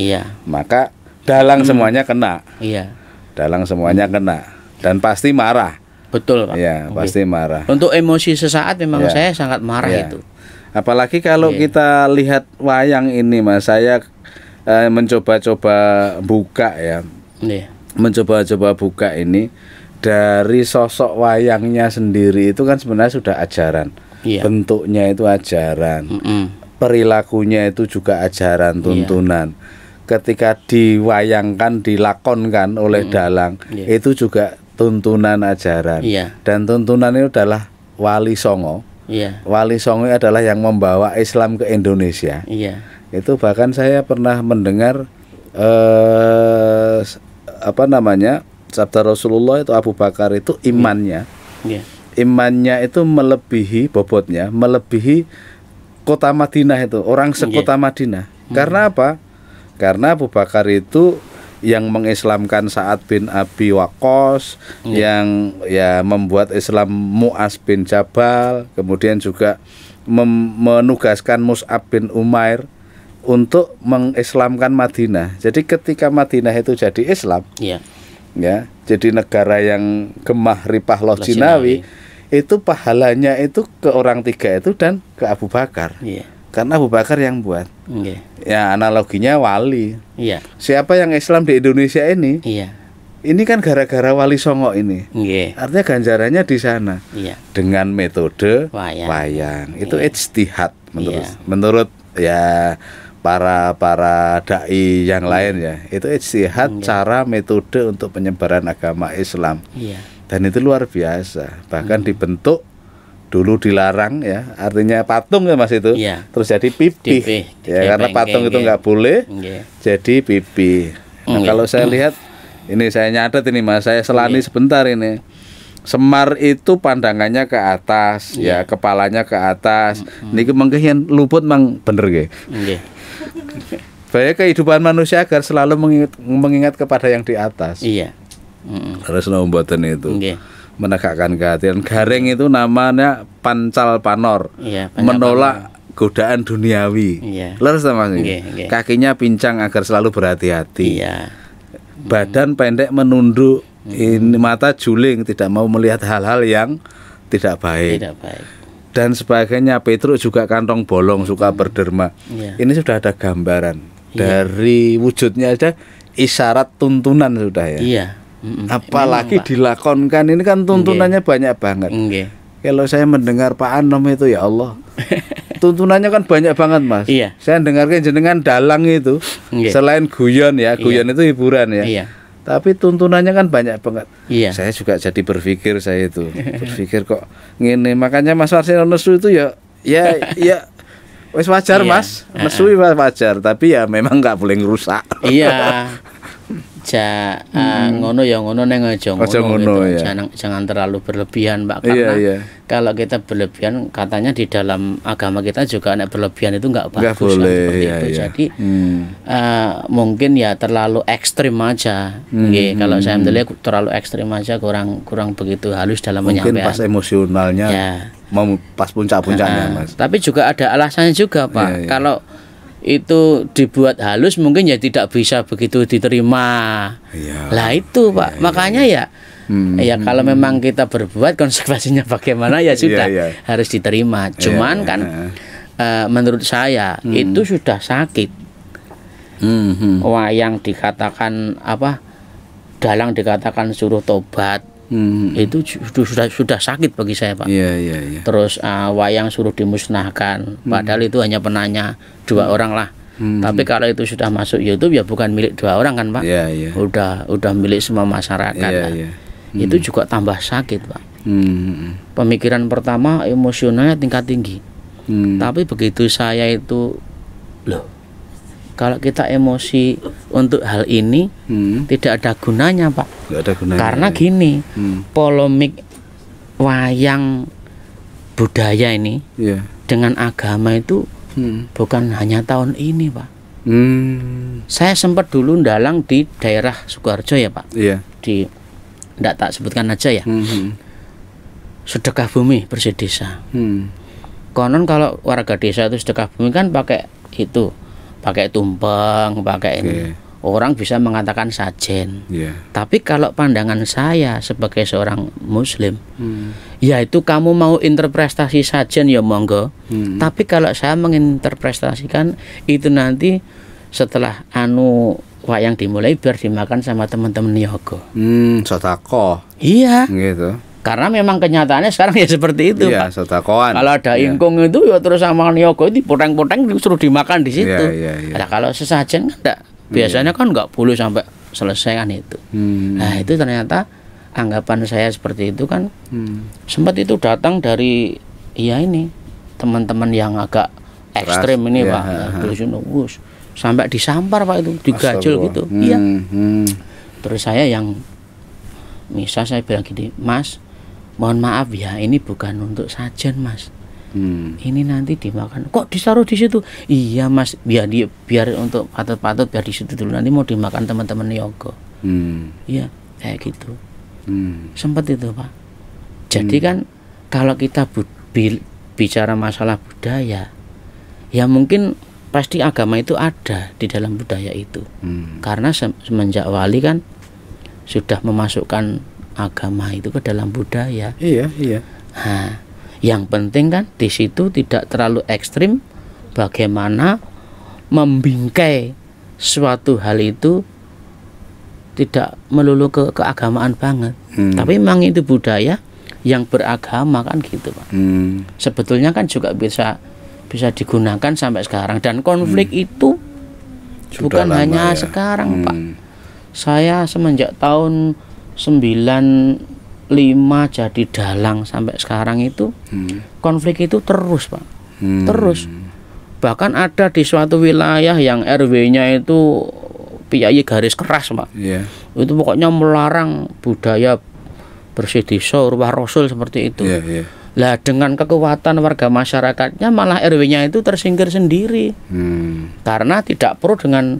maka dalang semuanya kena. Iya. Dalang semuanya kena dan pasti marah. Betul, Pak. Ya, pasti marah. Untuk emosi sesaat memang Ya. saya sangat marah Ya. itu. Apalagi kalau kita lihat wayang ini, Mas, saya mencoba-coba buka ya. Iya. Mencoba-coba buka ini dari sosok wayangnya sendiri itu kan sebenarnya sudah ajaran. Iya. Bentuknya itu ajaran. Perilakunya itu juga ajaran, tuntunan. Ketika diwayangkan, dilakonkan oleh dalang, itu juga tuntunan ajaran. Iya. Dan tuntunan itu adalah Wali Songo. Iya. Wali Songo adalah yang membawa Islam ke Indonesia. Iya. Itu bahkan saya pernah mendengar sabda Rasulullah itu Abu Bakar itu imannya. Iya. Imannya itu melebihi bobotnya, melebihi kota Madinah itu, orang sekota Madinah. Karena apa? Karena Abu Bakar itu yang mengislamkan Sa'ad bin Abi Waqqas, yang ya membuat Islam Mu'az bin Jabal, kemudian juga menugaskan Mus'ab bin Umair untuk mengislamkan Madinah. Jadi ketika Madinah itu jadi Islam, ya, jadi negara yang gemah ripah loh Jinawi, itu pahalanya itu ke orang tiga itu dan ke Abu Bakar. Karena Abu Bakar yang buat. Ya analoginya wali. Siapa yang Islam di Indonesia ini? Ini kan gara-gara Wali Songo ini. Artinya ganjarannya di sana. Dengan metode wayang. Itu ijtihad menurut ya para dai yang lain ya. Itu ijtihad cara metode untuk penyebaran agama Islam. Dan itu luar biasa. Bahkan dibentuk dulu dilarang ya, artinya patung ya Mas itu, terus jadi pipih ya, karena patung itu nggak boleh, jadi pipih. Nah kalau saya lihat ini, saya nyatet ini Mas, saya selani sebentar ini. Semar itu pandangannya ke atas, ya kepalanya ke atas. Niki mengkian luput mang bener nggih. Bahaya kehidupan manusia agar selalu mengingat kepada yang di atas. Harus nomboten itu. Menegakkan kehatian. Garing itu namanya pancal panor, menolak godaan duniawi. Leres Mas. Kakinya pincang agar selalu berhati-hati. Badan pendek menunduk, ini mata juling, tidak mau melihat hal-hal yang tidak baik. Dan sebagainya. Petruk juga kantong bolong, suka berderma. Ini sudah ada gambaran dari wujudnya, ada isyarat tuntunan sudah ya. Apalagi dilakonkan, ini kan tuntunannya banyak banget. Kalau saya mendengar Pak Anom itu ya Allah, tuntunannya kan banyak banget Mas. Saya dengarkan jenengan dalang itu, selain guyon ya, guyon itu hiburan ya. Tapi tuntunannya kan banyak banget. Saya juga jadi berpikir, saya itu berpikir kok ngene. Makanya Mas Warsino nesu itu ya wis wajar Mas, nesu wajar, tapi ya memang nggak boleh ngerusak. Ngono ya ngono, neng aja ngono gitu. Jangan terlalu berlebihan Pak, karena kalau kita berlebihan, katanya di dalam agama kita juga nek berlebihan itu nggak bagus seperti itu. Jadi mungkin ya terlalu ekstrim aja. Kalau saya melihat terlalu ekstrim aja, kurang begitu halus dalam menyampaikan. Mungkin pas emosionalnya mau pas puncak-puncaknya Mas. Tapi juga ada alasannya juga Pak. Kalau itu dibuat halus mungkin ya tidak bisa begitu diterima. Lah itu Pak, makanya ya kalau memang kita berbuat, konsekuensinya bagaimana ya sudah harus diterima. Cuman kan menurut saya itu sudah sakit. Wayang dikatakan apa, dalang dikatakan suruh tobat, itu sudah sakit bagi saya Pak. Terus wayang suruh dimusnahkan, padahal itu hanya penanya 2 orang lah. Tapi kalau itu sudah masuk YouTube ya bukan milik 2 orang kan Pak. Udah milik semua masyarakat. Itu juga tambah sakit Pak. Pemikiran pertama emosionalnya tingkat tinggi. Tapi begitu saya itu kalau kita emosi untuk hal ini tidak ada gunanya Pak. Karena gini, polemik wayang budaya ini dengan agama itu bukan hanya tahun ini Pak. Saya sempat dulu dalang di daerah Sukoharjo ya Pak. Di tidak tak sebutkan aja ya. Sedekah bumi bersih desa. Konon kalau warga desa itu sedekah bumi kan pakai itu, pakai tumpeng, pakai ini. orang bisa mengatakan sajen. Yeah. Tapi kalau pandangan saya sebagai seorang muslim, ya itu kamu mau interpretasi sajen ya monggo. Tapi kalau saya menginterpretasikan itu nanti setelah wayang dimulai biar dimakan sama teman-teman niaga. Sedekah. Iya. Gitu. Karena memang kenyataannya sekarang ya seperti itu, Pak. Sedekahan. Kalau ada ingkung itu ya terus sama niaga itu poteng-poteng disuruh dimakan di situ. Nah, kalau sesajen kan enggak. Biasanya kan nggak boleh sampai selesai kan itu. Nah itu ternyata anggapan saya seperti itu kan. Sempat itu datang dari ini teman-teman yang agak ekstrim ini Pak. Sampai disampar Pak itu, digajul gitu. Iya. Terus saya yang misal saya bilang gini, Mas, mohon maaf ya, ini bukan untuk sajen Mas. Ini nanti dimakan. Kok ditaruh di situ? Iya Mas, biar untuk patut-patut biar di situ dulu. Nanti mau dimakan teman-teman yoga. Iya, kayak gitu. Sempat itu Pak. Jadi kan kalau kita bicara masalah budaya, ya mungkin pasti agama itu ada di dalam budaya itu. Karena semenjak wali kan sudah memasukkan agama itu ke dalam budaya. Iya. Nah, yang penting kan di situ tidak terlalu ekstrim, bagaimana membingkai suatu hal itu tidak melulu ke keagamaan banget. Tapi memang itu budaya yang beragama kan gitu Pak. Sebetulnya kan juga bisa digunakan sampai sekarang, dan konflik itu sudah bukan hanya sekarang Pak. Saya semenjak tahun 95 jadi dalang sampai sekarang itu konflik itu terus Pak, terus. Bahkan ada di suatu wilayah yang RW-nya itu piyayi garis keras Pak. Itu pokoknya melarang budaya bersih desa, ruwah rasul seperti itu. Lah dengan kekuatan warga masyarakatnya malah RW-nya itu tersingkir sendiri. Karena tidak pro dengan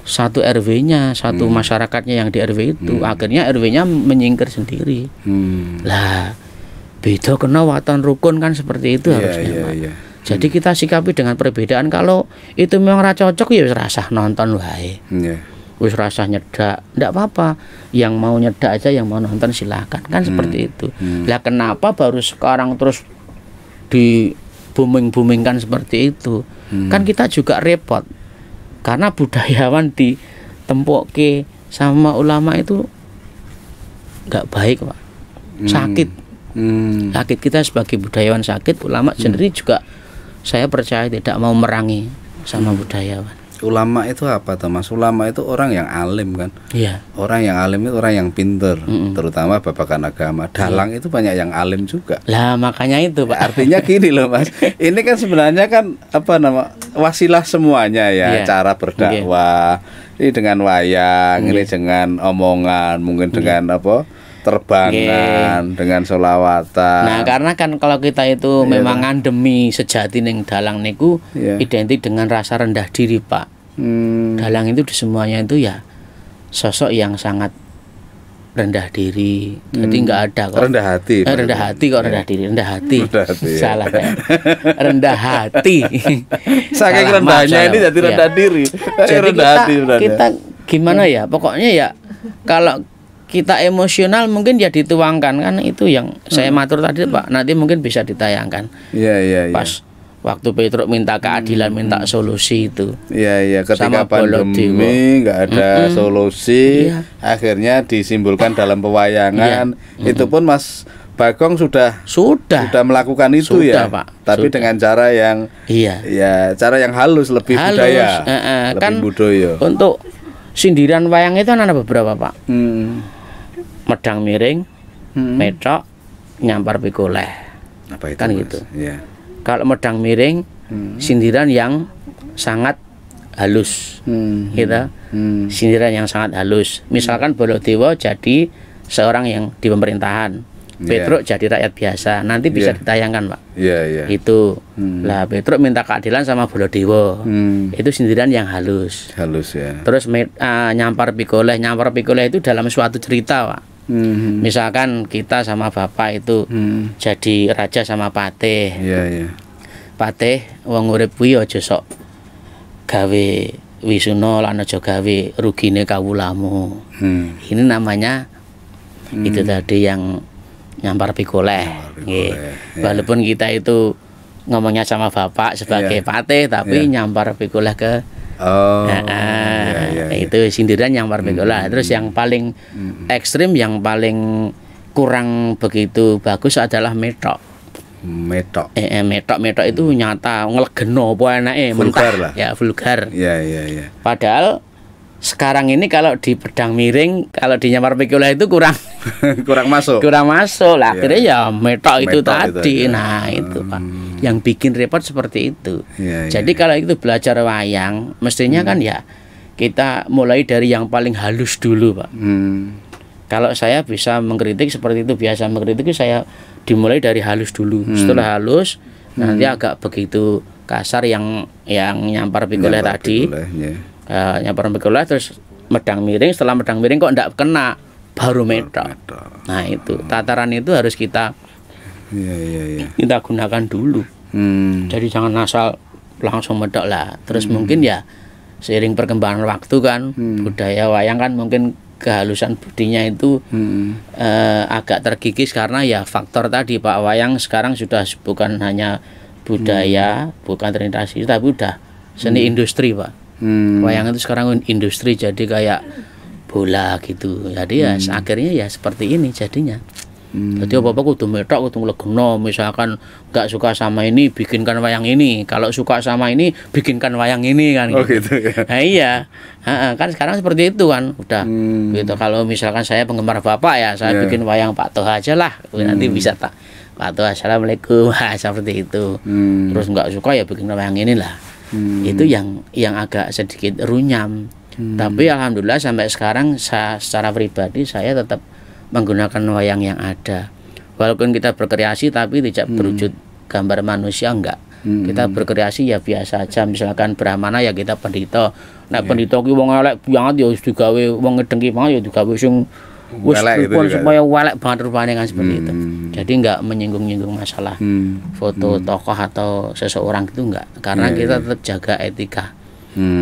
satu RW-nya, satu masyarakatnya yang di RW itu. Akhirnya RW-nya menyingkir sendiri. Lah beda kena watan rukun kan seperti itu harusnya. Jadi kita sikapi dengan perbedaan. Kalau itu memang ra cocok ya wis rasah nonton wae. Wis rasah nyedak, ndak apa-apa. Yang mau nyedak aja, yang mau nonton silakan. Kan seperti itu. Lah kenapa baru sekarang terus di booming-boomingkan seperti itu? Kan kita juga repot. Karena budayawan ditempoke sama ulama itu nggak baik Pak. Sakit. Sakit, kita sebagai budayawan sakit. Ulama sendiri juga saya percaya tidak mau merangi sama budayawan. Ulama itu apa Mas? Ulama itu orang yang alim kan. Iya. Orang yang alim itu orang yang pinter, terutama babakan agama. Dalang itu banyak yang alim juga. Lah makanya itu Pak. Artinya gini loh Mas. Ini kan sebenarnya kan wasilah semuanya ya. Cara berdakwah. Ini dengan wayang, ini dengan omongan, mungkin dengan terbangan, dengan solawatan. Nah karena kan kalau kita itu memang ngandemi sejati ning dalang niku identik dengan rasa rendah diri Pak. Dalang itu di semuanya itu ya sosok yang sangat rendah diri. Jadi nggak ada kok rendah hati. Rendah hati kok rendah diri, rendah hati. Salah ya. Rendah hati. Saking rendahnya ini jadi rendah diri. Jadi kita gimana ya? Pokoknya ya kalau kita emosional mungkin ya dituangkan kan, itu yang saya matur tadi Pak. Nanti mungkin bisa ditayangkan. Iya. Pas waktu Petruk minta keadilan, minta solusi itu. Iya. Ketika pandemi nggak ada solusi, akhirnya disimpulkan dalam pewayangan. Itu pun Mas Bagong sudah melakukan itu Pak. Tapi dengan cara yang cara yang halus, lebih budaya, lebih kan budaya. Untuk sindiran wayang itu ada beberapa Pak. Medang miring, metok, nyampar pikoleh. Apa itu kan Mas? Gitu. Kalau medang miring, sindiran yang sangat halus, gitu. Sindiran yang sangat halus. Misalkan Baladewa jadi seorang yang di pemerintahan, Petruk jadi rakyat biasa. Nanti bisa ditayangkan Pak. Itu lah Petruk minta keadilan sama Baladewa. Itu sindiran yang halus. Terus nyampar pikoleh itu dalam suatu cerita Pak. Misalkan kita sama bapak itu jadi raja sama patih. Patih wong urip kuwi aja sok gawe Wisuna lan aja gawe rugine kawulamu. Ini namanya itu tadi yang nyampar pikoleh. Walaupun kita itu ngomongnya sama bapak sebagai patih, tapi nyampar pikoleh ke itu sindiran nyampar pikoleh. Terus yang paling ekstrim, yang paling kurang begitu bagus adalah metok. Metok itu nyata ngelegeno apa enake mentah lah. Ya vulgar. Iya. Padahal sekarang ini kalau di pedang miring, kalau di nyampar pikoleh itu kurang kurang masuk. Lah akhirnya ya metok itu tadi. Nah, itu Pak. Yang bikin repot seperti itu. Jadi kalau itu belajar wayang, mestinya kan ya kita mulai dari yang paling halus dulu, Pak. Kalau saya bisa mengkritik seperti itu, biasa mengkritik saya dimulai dari halus dulu. Setelah halus nanti agak begitu kasar yang nyampar pikoleh tadi. Nyampar pikoleh terus medang miring, setelah medang miring kok enggak kena baru metok. Nah, itu tataran itu harus kita kita gunakan dulu. Jadi jangan asal langsung medok lah. Terus mungkin ya seiring perkembangan waktu kan budaya wayang kan mungkin kehalusan budinya itu agak terkikis karena ya faktor tadi Pak, wayang sekarang sudah bukan hanya budaya, bukan tradisi, tapi udah seni industri Pak. Wayang itu sekarang industri, jadi kayak bola gitu. Jadi ya akhirnya ya seperti ini jadinya. Jadi apa-apa kudu metok, kudu legeno. Misalkan nggak suka sama ini, bikinkan wayang ini. Kalau suka sama ini, bikinkan wayang ini kan. Oh gitu ya. Nah, iya. Kan sekarang seperti itu kan. Udah gitu. Kalau misalkan saya penggemar Bapak ya, saya bikin wayang Pak Toha aja lah. Nanti bisa tak Pak Toha assalamualaikum. Seperti itu. Terus nggak suka ya bikin wayang inilah. Itu yang agak sedikit runyam. Tapi alhamdulillah sampai sekarang secara pribadi saya tetap menggunakan wayang yang ada. Walaupun kita berkreasi tapi tidak berwujud gambar manusia, enggak. Kita berkreasi ya biasa aja. Misalkan Brahmana ya kita pendito. Nek pendito ki wong elek banget ya wis digawe wong ngedengki banget ya digawe sing wis supaya welek banget rupane kan seperti itu. Jadi enggak menyinggung-nyinggung masalah foto tokoh atau seseorang itu enggak. Karena kita tetap jaga etika.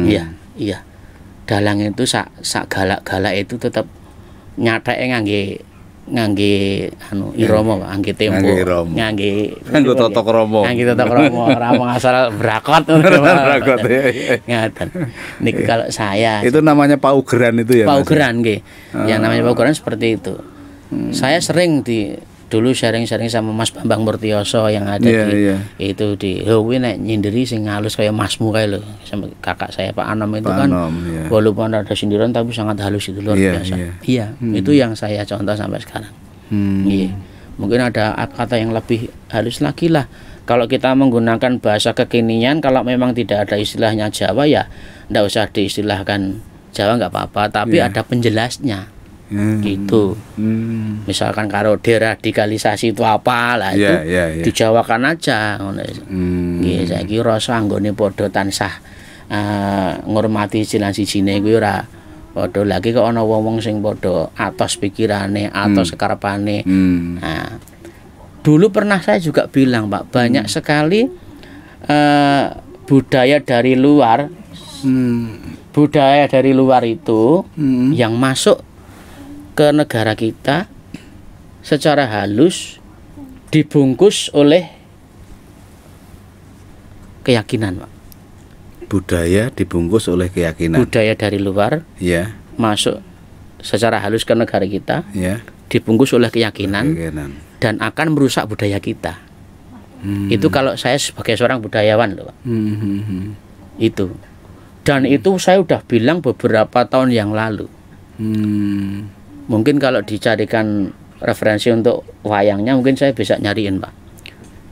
Iya. Dalang itu sak galak-galak itu tetap nyatake ngangge irama Pak, ngangge tempo, ngangge tata krama. Ngangge tata krama, ora mung asal brakot ngono. Brakot ya. Ngaten. Niki kalau saya itu namanya paugeran itu ya. Paugeran nggih. Yang namanya paugeran seperti itu. Saya sering dulu sharing-sharing sama Mas Bambang Murtioso yang ada itu di kuwi nek nyindiri sing halus kayak Masmu kae lho, sama kakak saya Pak Anom itu kan walaupun ada sindiran tapi sangat halus itu luar biasa. Itu yang saya contoh sampai sekarang. Mungkin ada kata yang lebih halus lagi lah. Kalau kita menggunakan bahasa kekinian, kalau memang tidak ada istilahnya Jawa ya ndak usah diistilahkan Jawa nggak apa-apa, tapi ada penjelasnya. Gitu. Misalkan karo deradikalisasi itu apa lah itu dijawakan aja ngono. Nggih, saiki rasa anggone padha tansah ngurmati silan sijine kuwi ora padha lagi kok ana wong-wong sing padha atos pikirane, atos karepane. Nah, dulu pernah saya juga bilang Pak, banyak sekali budaya dari luar itu yang masuk ke negara kita secara halus dibungkus oleh keyakinan, Pak. Budaya dibungkus oleh keyakinan. Budaya dari luar masuk secara halus ke negara kita dibungkus oleh keyakinan dan akan merusak budaya kita. Itu kalau saya sebagai seorang budayawan loh, Pak. Itu. Dan itu saya udah bilang beberapa tahun yang lalu. Mungkin kalau dicarikan referensi untuk wayangnya mungkin saya bisa nyariin Pak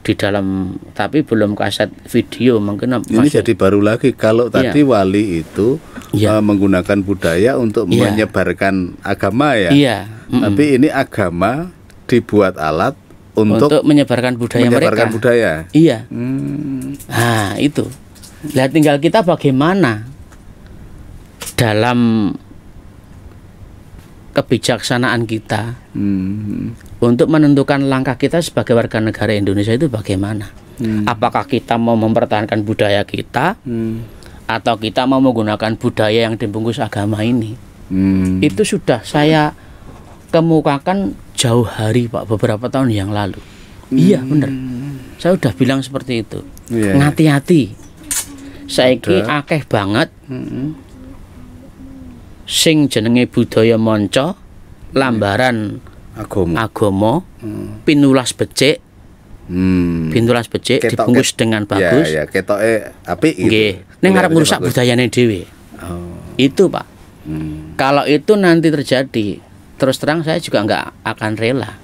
di dalam, tapi belum kaset video mungkin. Ini jadi baru lagi kalau tadi wali itu menggunakan budaya untuk menyebarkan agama ya. Tapi ini agama dibuat alat untuk menyebarkan budaya mereka. Budaya. Iya. Nah itu. Lihat tinggal kita bagaimana dalam kebijaksanaan kita untuk menentukan langkah kita sebagai warga negara Indonesia itu bagaimana. Apakah kita mau mempertahankan budaya kita atau kita mau menggunakan budaya yang dibungkus agama ini, itu sudah saya kemukakan jauh hari Pak, beberapa tahun yang lalu. Iya bener, saya udah bilang seperti itu. Ngati-hati, saiki akeh banget sing jenenge budaya monco, lambaran agama, pinulas becik, pinulas becik dibungkus dengan bagus. Ya, ketoke apik gitu. Nggih, ning ngarep ngrusak budayane dhewe. Itu Pak. Kalau itu nanti terjadi, terus terang saya juga nggak akan rela.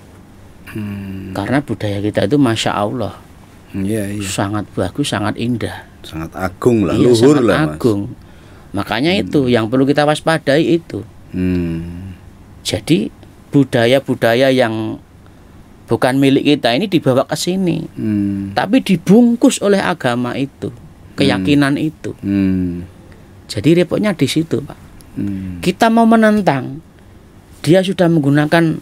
Karena budaya kita itu masya Allah, sangat bagus, sangat indah, sangat agung lah, iya, luhur sangat lah agung. Makanya itu yang perlu kita waspadai itu. Jadi budaya-budaya yang bukan milik kita ini dibawa ke sini, tapi dibungkus oleh agama itu, keyakinan itu. Jadi repotnya di situ Pak. Kita mau menentang, dia sudah menggunakan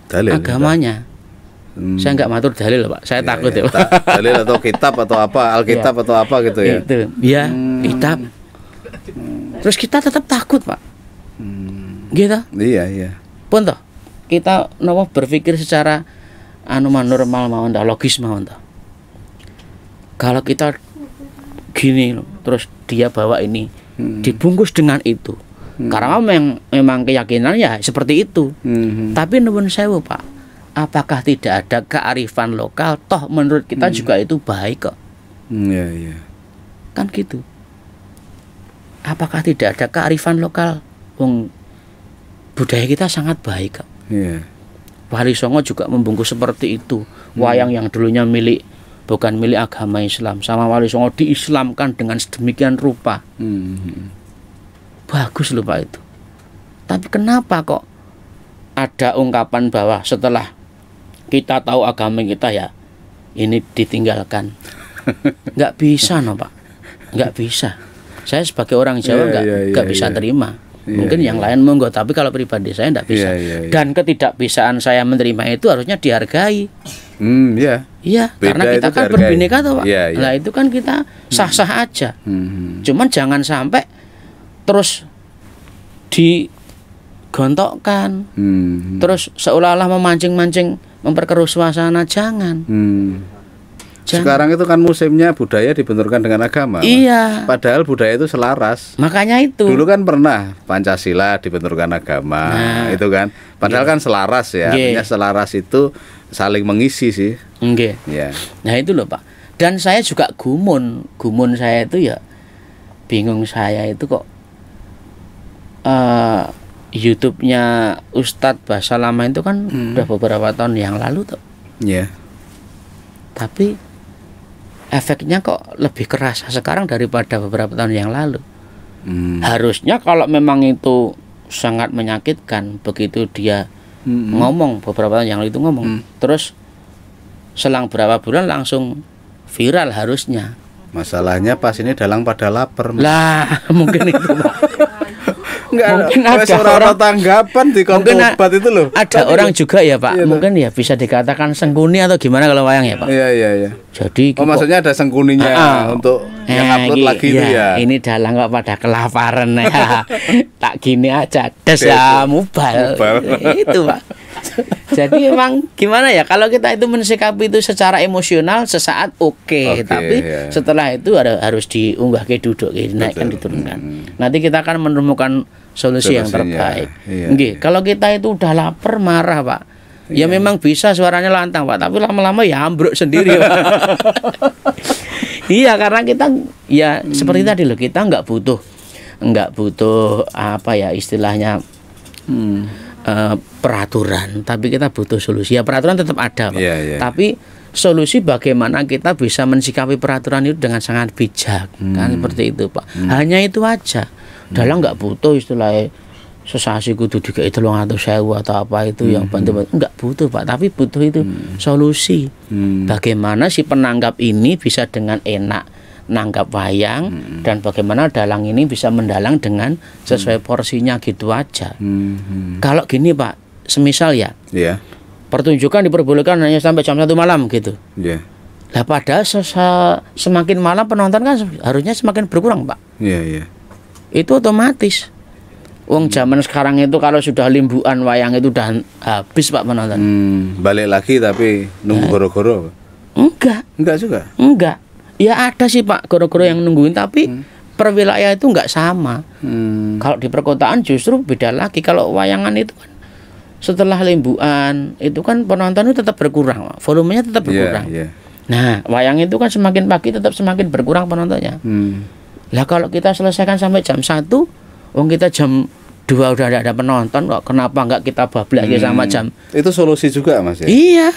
agamanya. Saya nggak matur dalil Pak, saya takut ya Pak. Dalil atau kitab atau apa, Alkitab atau apa gitu ya. Itu, ya kitab. Terus kita tetap takut Pak. Gitu. Iya. Pun toh kita nopo berpikir secara normal mawon, logis mawon toh. Kalau kita gini terus dia bawa ini dibungkus dengan itu. Karena memang keyakinan ya seperti itu. Tapi nuwun sewu Pak, apakah tidak ada kearifan lokal? Toh menurut kita juga itu baik kok. Iya. Kan gitu. Apakah tidak ada kearifan lokal? Budaya kita sangat baik kok. Iya. Wali Songo juga membungkus seperti itu. Wayang yang dulunya bukan milik agama Islam, sama Wali Songo diislamkan dengan sedemikian rupa. Bagus loh Pak itu. Tapi kenapa kok ada ungkapan bahwa setelah kita tahu agama kita ya ini ditinggalkan? Nggak bisa Pak, nggak bisa. Saya sebagai orang Jawa nggak bisa terima. Mungkin yang lain monggo, tapi kalau pribadi saya nggak bisa. Dan ketidakbisaan saya menerima itu harusnya dihargai. Iya, karena kita kan berbineka toh Pak. Nah itu kan kita sah-sah aja. Cuman jangan sampai terus digontokkan, terus seolah-olah memancing-mancing, memperkeruh suasana. Jangan. Sekarang itu kan musimnya budaya dibenturkan dengan agama. Iya. Padahal budaya itu selaras. Makanya itu. Dulu kan pernah Pancasila dibenturkan agama, itu kan. Padahal kan selaras ya. Artinya selaras itu saling mengisi sih. Nah itu loh Pak. Dan saya juga gumun saya itu ya bingung, saya itu kok YouTube-nya Ustadz Bahasa Lama itu kan udah beberapa tahun yang lalu tuh. Tapi efeknya kok lebih keras sekarang daripada beberapa tahun yang lalu. Harusnya kalau memang itu sangat menyakitkan, begitu dia ngomong beberapa tahun yang lalu itu ngomong, terus selang berapa bulan langsung viral harusnya. Masalahnya pas ini dalang pada lapar. Lah, mungkin itu Pak. Mungkin ada orang tanggapan di obat itu loh. Ada orang juga ya Pak, mungkin ya bisa dikatakan sengkuni atau gimana kalau wayang ya Pak. Iya. Jadi maksudnya ada sengkuninya untuk yang upload lagi itu ya. Ini dalang kok pada kelaparan ya. Tak gini aja, des ya mubal. Itu Pak. Jadi memang gimana ya, kalau kita itu mensikapi itu secara emosional sesaat oke, tapi setelah itu harus diunggah ke duduk, dinaikkan, diturunkan. Nanti kita akan menemukan solusi yang terbaik. Kalau kita itu udah lapar, marah Pak, ya memang bisa suaranya lantang Pak, tapi lama-lama ya ambruk sendiri Pak. Iya, karena kita ya seperti tadi loh, kita nggak butuh apa ya istilahnya peraturan, tapi kita butuh solusi. Ya peraturan tetap ada Pak. Tapi solusi bagaimana kita bisa mensikapi peraturan itu dengan sangat bijak, kan seperti itu Pak. Hanya itu aja. Dalam nggak butuh istilahnya sesasi kudu dikai 300.000 atau apa itu yang bantu, nggak butuh Pak, tapi butuh itu solusi. Bagaimana si penanggap ini bisa dengan enak nanggap wayang, dan bagaimana dalang ini bisa mendalang dengan sesuai porsinya, gitu aja. Kalau gini Pak, semisal ya pertunjukan diperbolehkan hanya sampai jam 1 malam gitu. Lah padahal semakin malam penonton kan harusnya semakin berkurang, Pak. Iya, iya. Itu otomatis. Wong zaman sekarang itu kalau sudah limbuan wayang itu udah habis, Pak, penonton. Balik lagi tapi nunggu goro-goro. Enggak juga. Enggak. Ya ada sih, Pak, goro-goro yang nungguin, tapi per wilayah itu enggak sama. Kalau di perkotaan justru beda lagi. Kalau wayangan itu kan setelah limbuan itu kan penonton itu tetap berkurang, Pak. Volumenya tetap berkurang. Yeah. Nah, wayang itu kan semakin pagi tetap semakin berkurang penontonnya. Lah kalau kita selesaikan sampai jam 1, wong kita jam 2 udah ada penonton kok, kenapa enggak kita bablas sama jam? Itu solusi juga, Mas ya? Iya.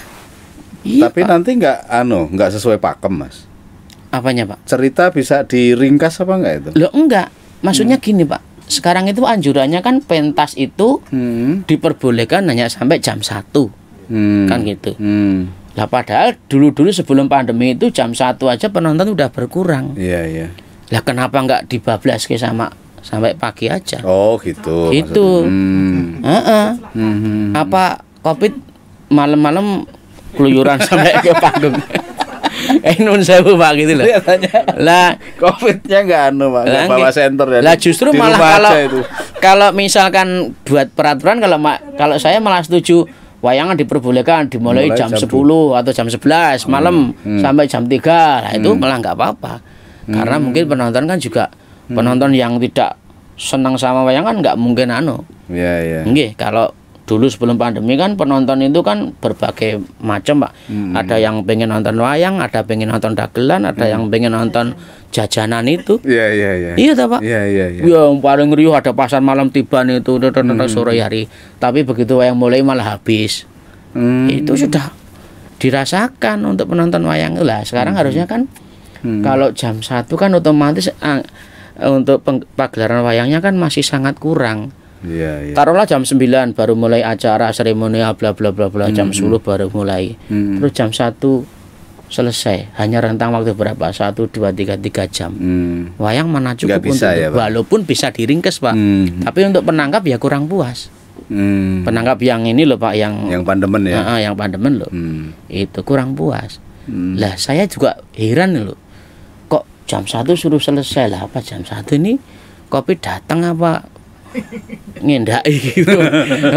Tapi Pak, nanti enggak sesuai pakem, Mas. Apanya, Pak? Cerita bisa diringkas apa enggak itu? Loh, enggak. Maksudnya gini, Pak. Sekarang itu anjurannya kan pentas itu diperbolehkan hanya sampai jam 1. Kan gitu. Lah padahal dulu-dulu sebelum pandemi itu jam 1 aja penonton udah berkurang. Iya. Lah kenapa enggak dibablas sama sampai pagi aja? Oh, gitu. Itu. Apa Covid malam-malam keluyuran sampai ke panggung? Nun sewu, Pak, gitu loh. Lah Covid-nya enggak Pak, enggak bawa center ya. Lah justru malah kalau misalkan buat peraturan, kalau saya malah setuju wayangan diperbolehkan dimulai jam 10 atau jam 11 malam sampai jam 3. Nah, itu malah nggak apa-apa. Karena mungkin penonton kan juga penonton yang tidak senang sama wayangan nggak mungkin Iya. Nggih, kalau dulu sebelum pandemi kan penonton itu kan berbagai macam, Pak. Ada yang pengen nonton wayang, ada pengen nonton dagelan, ada yang pengen nonton jajanan itu. Iya. Iya toh, Pak? Iya. Yang paling riuh ada pasar malam Tiban itu sore hari. Tapi begitu wayang mulai malah habis. Itu sudah dirasakan untuk penonton wayang lah. Sekarang harusnya kan kalau jam 1 kan otomatis untuk pagelaran wayangnya kan masih sangat kurang. Iya. Taruhlah jam 9 baru mulai acara seremonial bla bla bla bla, jam 10 baru mulai. Terus jam 1 selesai. Hanya rentang waktu berapa? 1 2 3 jam. Wayang mana cukup bisa, untuk ya, Pak? walaupun bisa diringkes, Pak. Tapi untuk penangkap ya kurang puas. Penangkap yang ini loh, Pak, yang pandemen ya. Yang pandemen loh. Itu kurang puas. Lah saya juga heran loh. Kok jam 1 suruh selesai lah, apa jam 1 ini Covid datang apa ngendai gitu.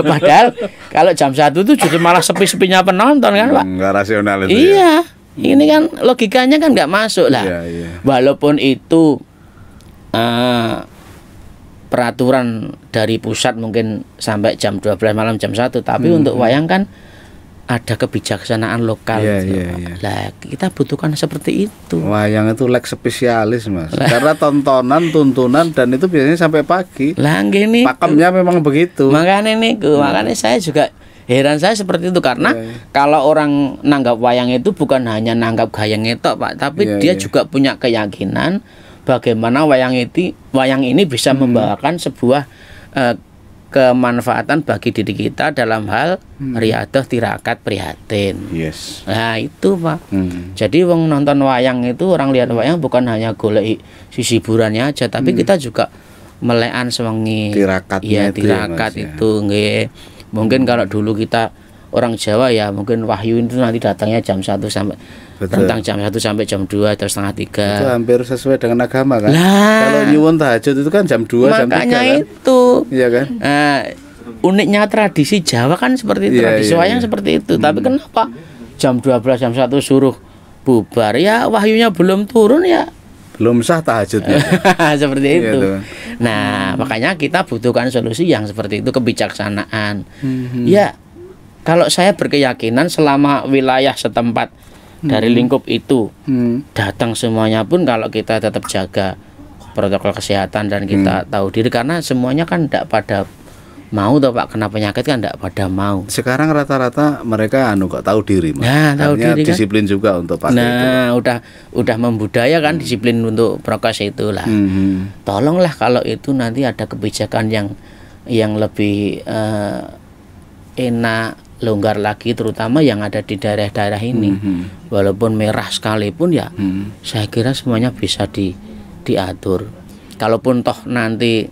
Padahal kalau jam 1 tuh justru malah sepi-sepinya penonton kan, Pak. Nggak rasional itu. Iya. Ini kan logikanya kan nggak masuk lah. Iya. Walaupun itu peraturan dari pusat mungkin sampai jam 12 malam jam 1, tapi untuk wayang kan ada kebijaksanaan lokal. Iya. Lah kita butuhkan seperti itu. Wayang itu spesialis, Mas. Karena tontonan, tuntunan, dan itu biasanya sampai pagi. Lah gini. Pakemnya memang begitu. Makanya makanya saya juga heran saya seperti itu karena kalau orang nanggap wayang itu bukan hanya nanggap gaya ngetok, Pak, tapi dia juga punya keyakinan bagaimana wayang ini bisa membawakan sebuah kemanfaatan bagi diri kita dalam hal riadah tirakat prihatin. Yes. Nah itu, Pak. Jadi wong nonton wayang itu, orang lihat wayang bukan hanya golek sisi hiburannya aja, tapi kita juga melekan sewengi tirakatnya. Tirakat itu nggih. Mungkin kalau dulu kita orang Jawa ya mungkin wahyu itu nanti datangnya jam 1 sampai tentang jam 1 sampai jam 2 atau setengah 3. Itu hampir sesuai dengan agama kan. Kalau nyuwun tahajud itu kan jam 2 jam 3 kan. Makanya itu. Iya kan? Uniknya tradisi Jawa kan seperti itu. Tradisi wayang seperti itu. Tapi kenapa jam 12 jam 1 suruh bubar? Ya wahyunya belum turun ya. Belum sah tahajudnya. Seperti itu. Nah, makanya kita butuhkan solusi yang seperti itu, kebijaksanaan. Ya, kalau saya berkeyakinan selama wilayah setempat dari lingkup itu datang semuanya pun, kalau kita tetap jaga protokol kesehatan dan kita tahu diri, karena semuanya kan tidak pada mau toh, Pak, kena penyakit kan tidak pada mau. Sekarang rata-rata mereka kok tahu diri, Mas. Nah, tahu diri kan? Disiplin juga untuk pakai itu. udah membudaya kan disiplin untuk prokes itulah. Tolonglah kalau itu nanti ada kebijakan yang lebih enak, longgar lagi, terutama yang ada di daerah-daerah ini. Walaupun merah sekalipun ya, saya kira semuanya bisa diatur. Kalaupun toh nanti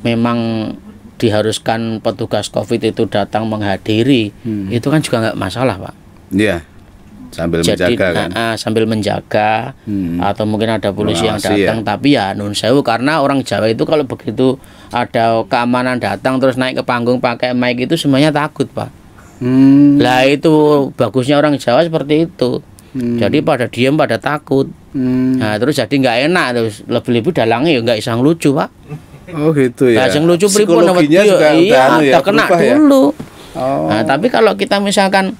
memang diharuskan petugas COVID itu datang menghadiri, itu kan juga nggak masalah, Pak. Iya. Sambil jadi menjaga kan. sambil menjaga atau mungkin ada polisi yang Mengawasi datang, tapi ya nun sewu, karena orang Jawa itu kalau begitu ada keamanan datang terus naik ke panggung pakai mic itu semuanya takut, Pak. Lah itu bagusnya orang Jawa seperti itu. Jadi pada diam, pada takut. Nah terus jadi nggak enak, terus lebih-lebih dalangnya ya nggak isang lucu, Pak. Oh gitu ya. Nah, yang lucu pripun Psikologinya juga iya, ya, kena berubah ya? dulu. Oh. Nah, tapi kalau kita misalkan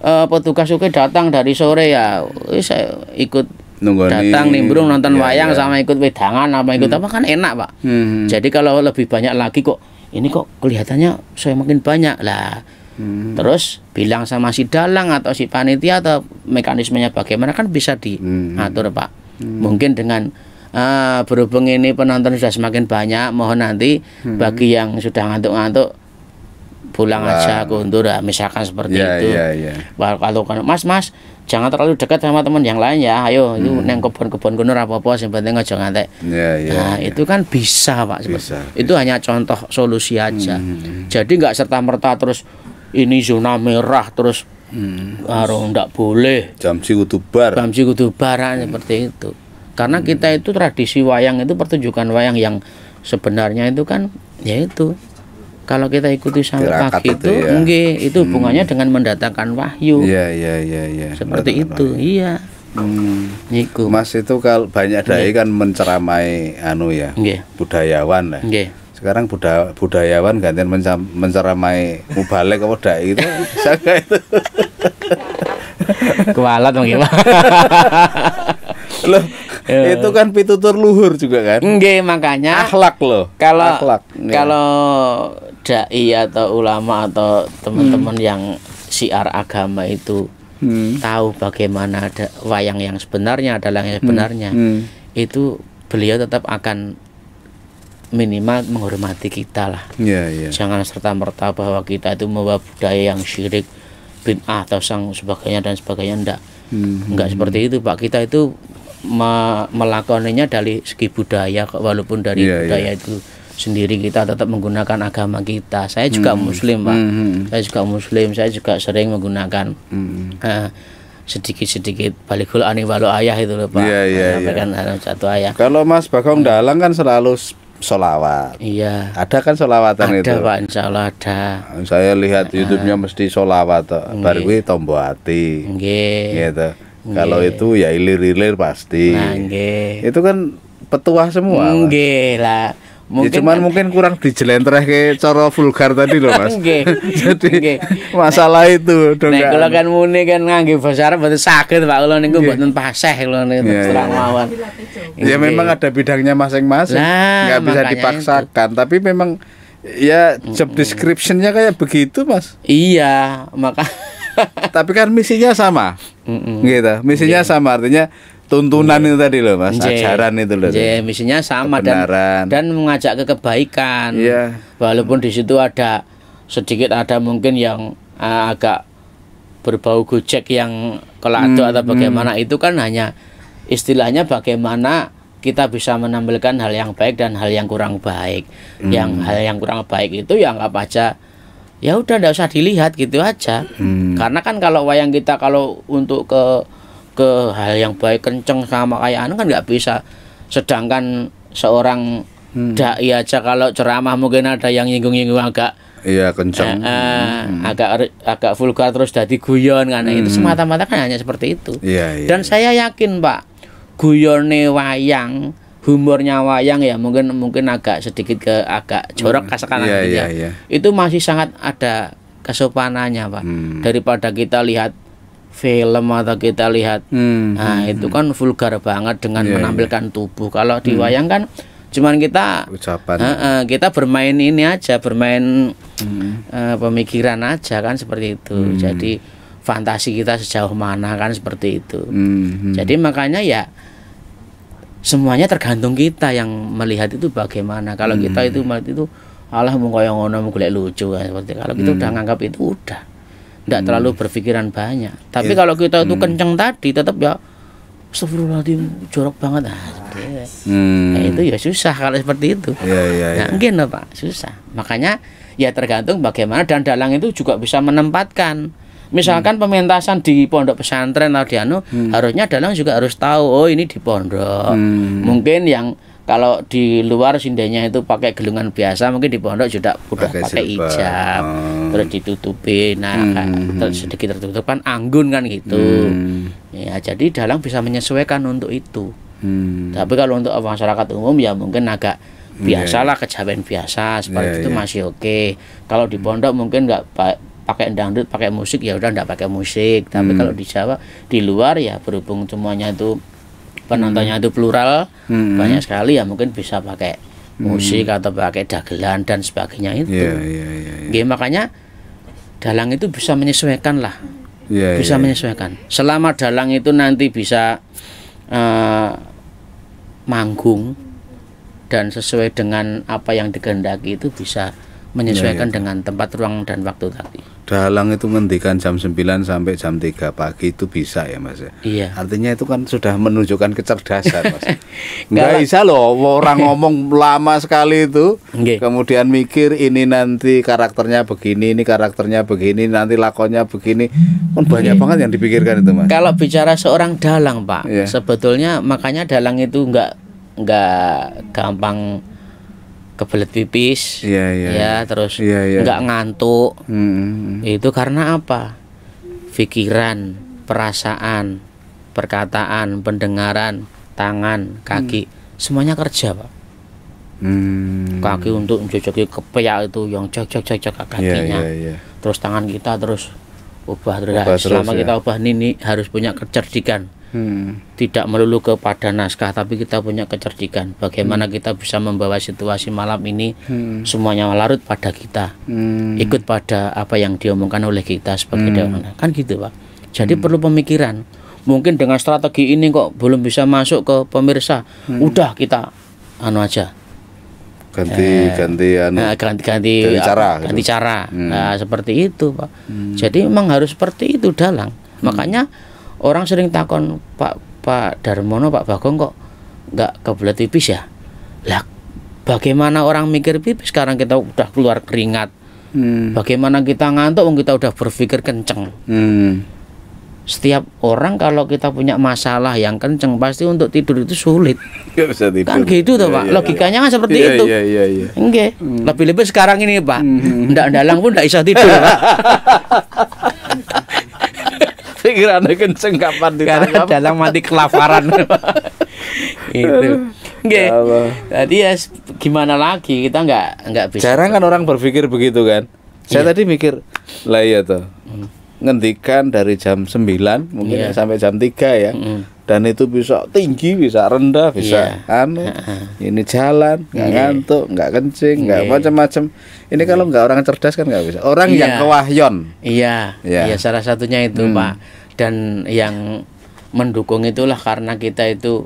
petugas UKE datang dari sore ya, saya ikut Nunggoni. datang nimbrung nonton Iya, wayang iya. sama ikut wedangan apa ikut apa kan enak, Pak. Jadi kalau lebih banyak lagi kok ini kok kelihatannya saya makin banyak lah. Terus bilang sama si dalang atau si panitia atau mekanismenya bagaimana kan bisa diatur, Pak. Mungkin dengan berhubung ini penonton sudah semakin banyak, mohon nanti bagi yang sudah ngantuk-ngantuk pulang aja kundur, misalkan seperti itu. Kalau Mas jangan terlalu dekat sama teman yang lain ya, ayo itu neng kebun-kebun kundur apa-apa yang penting aja ngantek. Nah itu kan bisa, Pak. Bisa. Itu hanya contoh solusi aja. Jadi nggak serta-merta terus ini zona merah terus nggak boleh Jamsi kudu bar. Jamsi kudu baran seperti itu. Karena kita itu tradisi wayang itu pertunjukan wayang yang sebenarnya itu kan yaitu kalau kita ikuti sampai Tirakat pagi itu itu ya. enggak, itu hubungannya dengan mendatangkan wahyu. Iya. Seperti itu. Iya. Niku. Mas itu kalau banyak dai kan menceramai ya. Nggih. Budayawan lah. Nggih. Sekarang budayawan gantian menceramai mubalek apa dai itu. Saya itu. Kualat mungkin. Loh, itu kan pitutur luhur juga kan? Nggih, makanya Akhlak loh. Kalau Akhlak. kalau dai atau ulama atau teman-teman yang siar agama itu tahu bagaimana ada wayang yang sebenarnya, adalah yang sebenarnya, itu beliau tetap akan minimal menghormati kita lah. Jangan serta-merta bahwa kita itu membawa budaya yang syirik, bid'ah atau sebagainya dan sebagainya, enggak seperti itu, Pak. Kita itu melakoninya dari segi budaya, walaupun dari budaya itu sendiri kita tetap menggunakan agama kita. Saya juga Muslim, Pak. Saya juga Muslim, saya juga sering menggunakan sedikit-sedikit balighul ani walau ayah itu loh, Pak. Kan satu ayah. Kalau Mas Bagong dalang kan selalu solawat. Iya. Ada kan solawatan itu? Ada, Pak, insya Allah ada. Saya lihat YouTube-nya mesti solawat. Baru kuwi tombo ati. Gitu. Kalau itu ya ilir-ilir pasti. Itu kan petuah semua. Lah. Mungkin ya, mungkin kurang dijelentrehke cara vulgar tadi loh, Mas. Jadi masalah itu dong. Nek kula kan muni kan ngangge basa Arab mboten saged, Pak. Kula niku mboten fasih kula niku terang mawon. Ya memang ada bidangnya masing-masing. Nggak bisa dipaksakan, tapi memang ya job description-nya kayak begitu, Mas. Iya, maka tapi kan misinya sama. Gitu. Misinya sama, artinya tuntunan itu tadi loh, Mas, ajaran itu loh. Misinya sama dan mengajak ke kebaikan. Walaupun di situ ada sedikit mungkin yang agak berbau gojek yang kelado atau bagaimana, itu kan hanya istilahnya bagaimana kita bisa menampilkan hal yang baik dan hal yang kurang baik. Hal yang kurang baik itu yang apa aja ya udah nggak usah dilihat gitu aja. Karena kan kalau wayang kita kalau untuk ke hal yang baik kenceng sama kayak kan nggak bisa. Sedangkan seorang dai aja kalau ceramah mungkin ada yang nyinggung-nyinggung agak kenceng, agak vulgar terus jadi guyon kan. Itu semata-mata kan hanya seperti itu. Dan saya yakin, Pak, guyone wayang, humornya wayang ya mungkin agak sedikit agak jorok kasakan gitu ya. Itu masih sangat ada kesopanannya, Pak. Daripada kita lihat film atau kita lihat itu kan vulgar banget dengan menampilkan tubuh. Kalau di wayang kan cuman kita ucapan, kita bermain ini aja, bermain pemikiran aja kan seperti itu. Jadi fantasi kita sejauh mana kan seperti itu. Jadi makanya ya semuanya tergantung kita yang melihat itu bagaimana. Kalau kita itu melihat itu Allah mau koyo ngono mau golek lucu kan seperti. Kalau kita udah nganggap itu udah tidak terlalu berpikiran banyak. Tapi kalau kita itu kenceng tadi tetap ya astagfirullahaladzim jorok banget nah, itu ya susah kalau seperti itu. Mungkin Pak susah. Makanya ya tergantung bagaimana, dan dalang itu juga bisa menempatkan Misalkan pementasan di pondok pesantren atau di harusnya dalang juga harus tahu, oh ini di pondok. Mungkin yang kalau di luar sindanya itu pakai gelungan biasa, mungkin di pondok juga udah pakai hijab, terus ditutupi, terus sedikit tertutup kan anggun kan gitu. Ya, jadi dalang bisa menyesuaikan untuk itu. Tapi kalau untuk masyarakat umum ya mungkin agak biasalah, kejawen biasa seperti itu masih oke. Kalau di pondok mungkin nggak pakai dangdut, pakai musik ya udah nggak pakai musik. Tapi kalau di Jawa, di luar ya berhubung semuanya itu penontonnya itu plural, banyak sekali ya mungkin bisa pakai musik atau pakai dagelan dan sebagainya itu. Makanya dalang itu bisa menyesuaikan lah, bisa menyesuaikan. Selama dalang itu nanti bisa manggung dan sesuai dengan apa yang dikehendaki, itu bisa menyesuaikan dengan tempat, ruang dan waktu tadi. Dalang itu ngendikan jam 9 sampai jam 3 pagi itu bisa ya Mas? Iya. Artinya itu kan sudah menunjukkan kecerdasan Mas. Nggak bisa loh orang ngomong lama sekali itu, kemudian mikir ini nanti karakternya begini, ini karakternya begini, nanti lakonnya begini, kan banyak banget yang dipikirkan itu Mas. Kalau bicara seorang dalang Pak, sebetulnya makanya dalang itu nggak gampang kebelet pipis, terus nggak ngantuk. Itu karena apa? Pikiran, perasaan, perkataan, pendengaran, tangan, kaki, semuanya kerja Pak. Kaki untuk mencocoki kepyak itu yang cocok kakinya. Terus tangan kita terus ubah terus. Selama kita ubah ini harus punya kecerdikan. Tidak melulu kepada naskah, tapi kita punya kecerdikan. Bagaimana kita bisa membawa situasi malam ini semuanya larut pada kita, ikut pada apa yang diomongkan oleh kita sebagai dewan. Kan gitu Pak. Jadi perlu pemikiran. Mungkin dengan strategi ini kok belum bisa masuk ke pemirsa, udah kita aja ganti cara. Nah, seperti itu Pak. Jadi memang harus seperti itu dalang. Makanya orang sering takon, Pak Darmono, Pak Bagong kok nggak kebelet pipis ya? Lah, bagaimana orang mikir pipis sekarang kita udah keluar keringat? Bagaimana kita ngantuk? Kita udah berpikir kenceng. Setiap orang kalau kita punya masalah yang kenceng pasti untuk tidur itu sulit. Gak bisa tidur. Kan gitu tuh Pak. Logikanya kan seperti itu. Enggak. Lebih-lebih sekarang ini Pak. Ndak dalang pun ndak bisa tidur Pak. Pikirannya kenceng kapan ditangkap? Karena dalang mati kelaparan. Itu. Tadi ya gimana lagi, kita nggak bisa. Jarang kan orang berpikir begitu kan. Saya tadi mikir, lah iya tuh. Ngendikan dari jam 9 mungkin sampai jam 3 ya. Dan itu bisa tinggi, bisa rendah, bisa ini jalan, nggak ngantuk, nggak kencing, nggak macam-macam. Ini kalau nggak orang cerdas kan nggak bisa. Orang yang kewahyon. Iya, salah satunya itu Pak. Dan yang mendukung itulah karena kita itu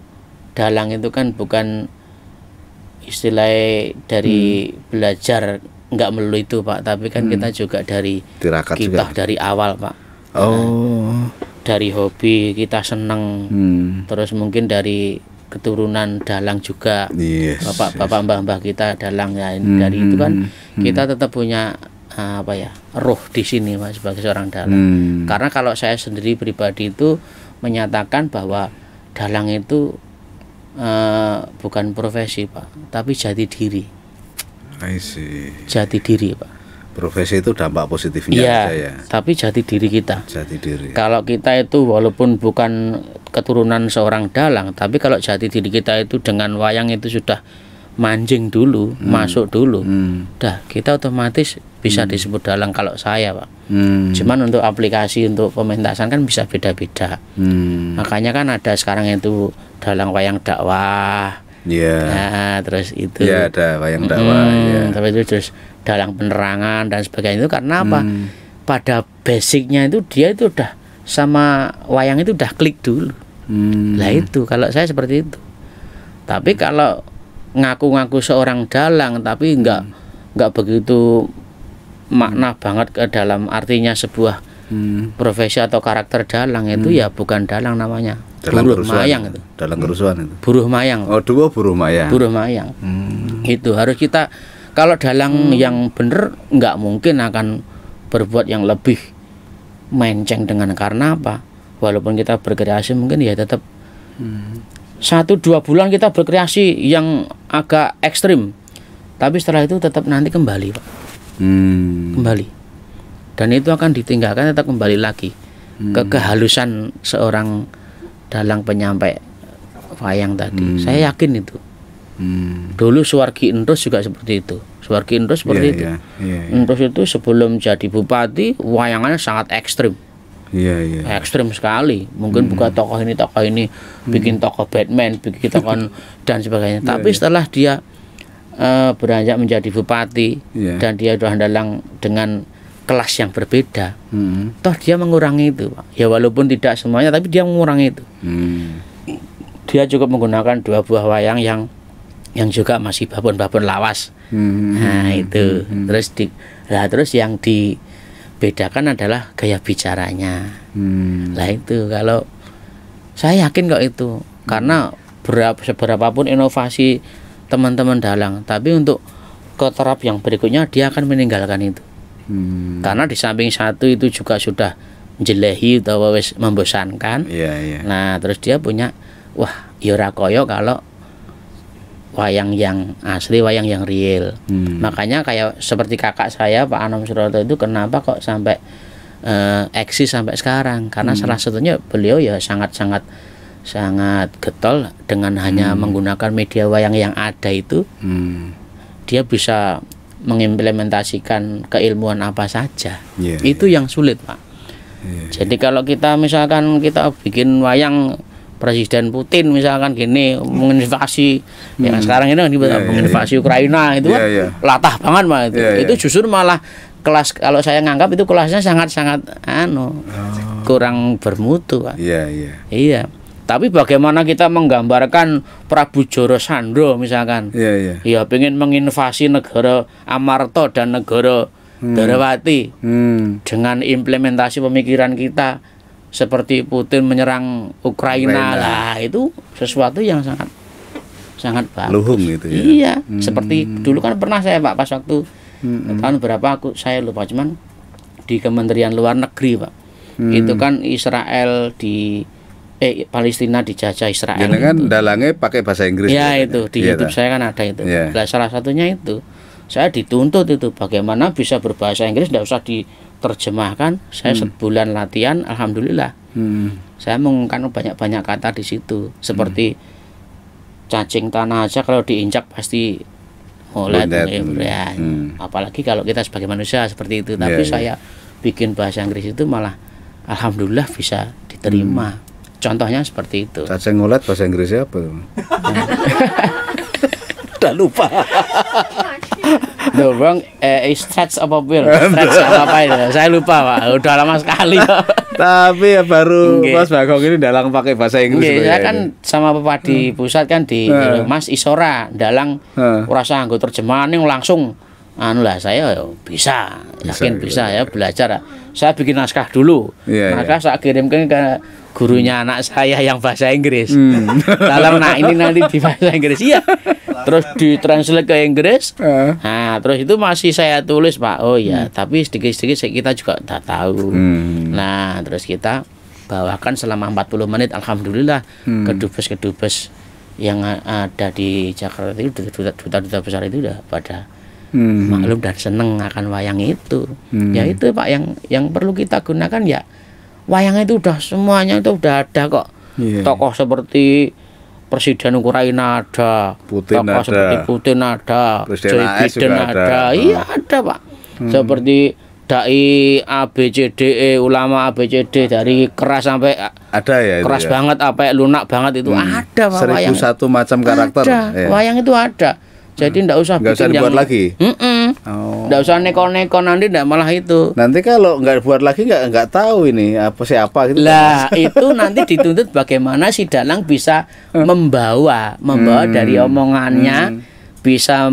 dalang itu kan bukan istilah dari belajar, nggak melulu itu Pak, tapi kan kita juga dari tirakat kita juga. Dari awal Pak. Dari hobi kita seneng, terus mungkin dari keturunan dalang juga, bapak mbah kita dalang ya. Dari itu kan kita tetap punya roh di sini Mas sebagai seorang dalang. Karena kalau saya sendiri pribadi itu menyatakan bahwa dalang itu bukan profesi Pak, tapi jati diri. Jati diri Pak. Profesi itu dampak positifnya ya. Tapi jati diri kita. Jati diri. Kalau kita itu walaupun bukan keturunan seorang dalang, tapi kalau jati diri kita itu dengan wayang itu sudah mancing dulu, masuk dulu, dah kita otomatis bisa disebut dalang kalau saya Pak. Cuman untuk aplikasi untuk pementasan kan bisa beda-beda. Makanya kan ada sekarang itu dalang wayang dakwah. Nah, terus itu. Ada wayang dakwah. Tapi itu terus dalang penerangan dan sebagainya itu karena apa? Pada basicnya itu dia itu udah sama wayang itu udah klik dulu. Lah itu kalau saya seperti itu. Tapi kalau ngaku-ngaku seorang dalang tapi nggak begitu makna banget ke dalam artinya sebuah profesi atau karakter dalang itu ya bukan dalang namanya. Buruh mayang itu. Dalang kerusuhan itu. Buruh mayang. Oh, buruh mayang. Buruh mayang. Itu harus kita, kalau dalang yang bener nggak mungkin akan berbuat yang lebih menceng dengan karena apa? Walaupun kita berkreasi mungkin ya tetap 1-2 bulan kita berkreasi yang agak ekstrim, tapi setelah itu tetap nanti kembali Pak. Kembali, dan itu akan ditinggalkan, tetap kembali lagi ke kehalusan seorang dalang penyampai wayang tadi. Saya yakin itu. Dulu Suwargi Enrus juga seperti itu. Suwargi Enrus seperti itu. Enrus itu sebelum jadi bupati wayangannya sangat ekstrim. Ekstrim sekali. Mungkin buka tokoh ini, bikin tokoh Batman, bikin tokoh dan sebagainya. Tapi setelah dia beranjak menjadi bupati dan dia sudah dalang dengan kelas yang berbeda, toh dia mengurangi itu Pak. Ya walaupun tidak semuanya, tapi dia mengurangi itu. Dia cukup menggunakan 2 buah wayang yang juga masih babon-babon lawas. Nah itu terus yang dibedakan adalah gaya bicaranya. Lah itu, kalau saya yakin kok itu, karena seberapapun inovasi teman-teman dalang, tapi untuk ke taraf yang berikutnya dia akan meninggalkan itu. Karena di samping satu itu juga sudah menjelehi atau membosankan. Nah terus dia punya, wah yora koyo kalau wayang yang asli, wayang yang real. Makanya kayak seperti kakak saya Pak Anom Suroto itu, kenapa kok sampai eksis sampai sekarang? Karena salah satunya beliau ya sangat getol dengan hanya menggunakan media wayang yang ada itu. Dia bisa mengimplementasikan keilmuan apa saja. Itu yang sulit Pak. Jadi kalau kita misalkan kita bikin wayang Presiden Putin misalkan gini, menginvasi yang sekarang ini menginvasi Ukraina, itu kan latah banget Pak itu. Itu justru malah kelas, kalau saya nganggap itu kelasnya sangat kurang bermutu Pak. Iya. Tapi bagaimana kita menggambarkan Prabu Joro Sandro misalkan, ya pengen menginvasi negara Amarta dan negara Darawati dengan implementasi pemikiran kita seperti Putin menyerang Ukraina. Lah itu sesuatu yang sangat bagus. Luhung gitu ya. Iya, seperti dulu kan pernah saya Pak, pas waktu tahun berapa saya lupa, cuman di Kementerian Luar Negeri Pak. Itu kan Israel Palestina dijajah Israel. Jadi kan dalangnya pakai bahasa Inggris. Ya itu di YouTube saya kan ada itu. Nah, salah satunya itu saya dituntut itu bagaimana bisa berbahasa Inggris, tidak usah diterjemahkan. Saya sebulan latihan, alhamdulillah. Saya mengungkapkan banyak kata di situ, seperti cacing tanah aja kalau diinjak pasti mulai. Apalagi kalau kita sebagai manusia seperti itu. Tapi saya bikin bahasa Inggris itu malah alhamdulillah bisa diterima. Contohnya seperti itu. Cacing ngulet bahasa Inggrisnya apa? Udah lupa. Loh bang, stretch apa bil? Stretch apa itu? Saya lupa Pak. Udah lama sekali. Tapi ya baru Mas Bagong ini dalang pakai bahasa Inggris. Saya kan sama Bapak di pusat kan di Mas Isora dalang rasa anggo terjemahan yang langsung saya bisa, yakin bisa ya belajar. Saya bikin naskah dulu. Naskah saya kirimkan ke gurunya anak saya yang bahasa Inggris. Dalam ini nanti di bahasa Inggris. Iya. Terus ditranslate ke Inggris. Nah, terus itu masih saya tulis Pak. Oh iya, tapi sedikit-sedikit kita juga udah tahu. Nah, terus kita bawakan selama 40 menit, alhamdulillah kedubes-kedubes yang ada di Jakarta itu, duta-duta besar itu udah pada maklum dan seneng akan wayang itu. Ya itu Pak yang perlu kita gunakan ya. Wayang itu udah semuanya itu udah ada kok. Tokoh seperti Presiden Ukraina ada, tokoh seperti Putin ada, Joe Biden ada. Iya ada Pak. Seperti dai ABCDE, ulama ABCD dari keras sampai ada ya. Keras banget sampai lunak banget itu ada Pak. 1001 macam karakter. Ada. Wayang itu ada. Jadi nggak usah dibuat lagi. Nggak usah neko-neko, nanti nggak malah itu. Nanti kalau nggak buat lagi nggak tahu ini siapa gitu. Lah itu nanti dituntut bagaimana si dalang bisa membawa dari omongannya, bisa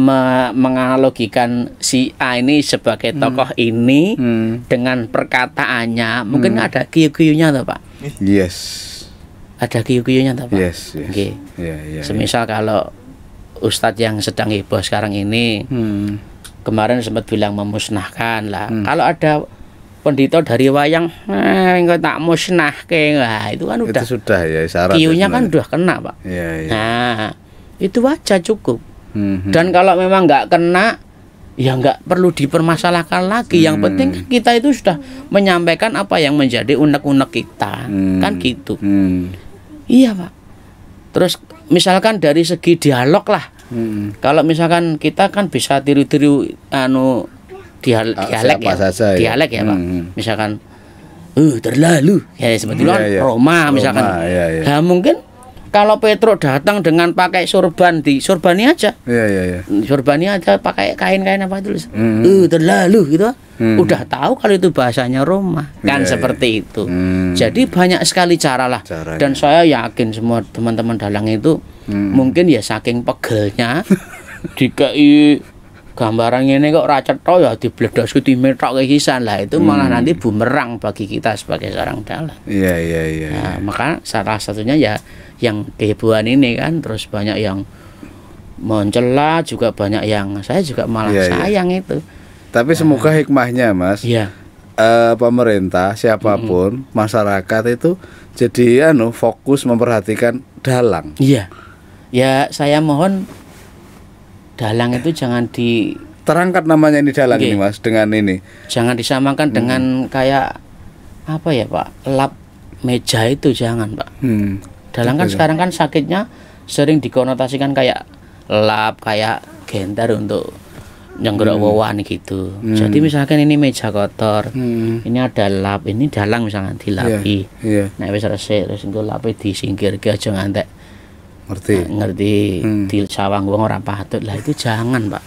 menganalogikan si A ini sebagai tokoh ini dengan perkataannya. Mungkin ada kiyu-kiyunya toh Pak. Yes. Ada kiyu-kiyunya toh Pak. Yes. Okay. Semisal kalau Ustadz yang sedang heboh sekarang ini kemarin sempat bilang memusnahkan lah. Kalau ada pendito dari wayang engko tak musnahke. Wah, itu kan udah. Itu sudah ya syarat. Kiunya kan udah kena, Pak. Iya, iya. Nah, itu aja cukup. Dan kalau memang nggak kena, ya nggak perlu dipermasalahkan lagi. Yang penting kan kita itu sudah menyampaikan apa yang menjadi unek-unek kita, kan gitu. Iya, Pak. Terus misalkan dari segi dialog lah. Kalau misalkan kita kan bisa tiru-tiru dialek ya, saja, dialek ya, Pak. Misalkan terlalu ya sebetulnya kan Roma misalkan. Iya. Nah, mungkin kalau Petruk datang dengan pakai sorban, di sorbani aja. Iya. Sorbani aja pakai kain-kain apa tulis. Terlalu gitu. Udah tahu kalau itu bahasanya Roma. Kan seperti itu. Jadi banyak sekali cara lah. Caranya. Dan saya yakin semua teman-teman dalang itu mungkin ya saking pegelnya dikai gambaran ini kok ra cetha ya dibledos dimetok kisan lah, itu malah nanti bumerang bagi kita sebagai seorang dalang. Iya. Nah, maka salah satunya ya yang kehebohan ini kan, terus banyak yang mencela, juga banyak yang saya juga malah sayang itu. Tapi semoga hikmahnya, Mas. Iya. Pemerintah siapapun masyarakat itu jadi fokus memperhatikan dalang. Iya. Ya saya mohon dalang itu jangan terangkat namanya ini dalang ini, Mas, dengan ini. Jangan disamakan dengan kayak apa ya, Pak? Lap meja itu jangan, Pak. Dalang kan sekarang kan sakitnya sering dikonotasikan kayak lap, kayak genter untuk nyenggerok wawan gitu. Jadi misalkan ini meja kotor, ini ada lap, ini dalang misalkan dilapi. Nah wis resik terus engko lape disingkirke aja ngantek ngerti di sawang wong ora patut lah, itu jangan, Pak.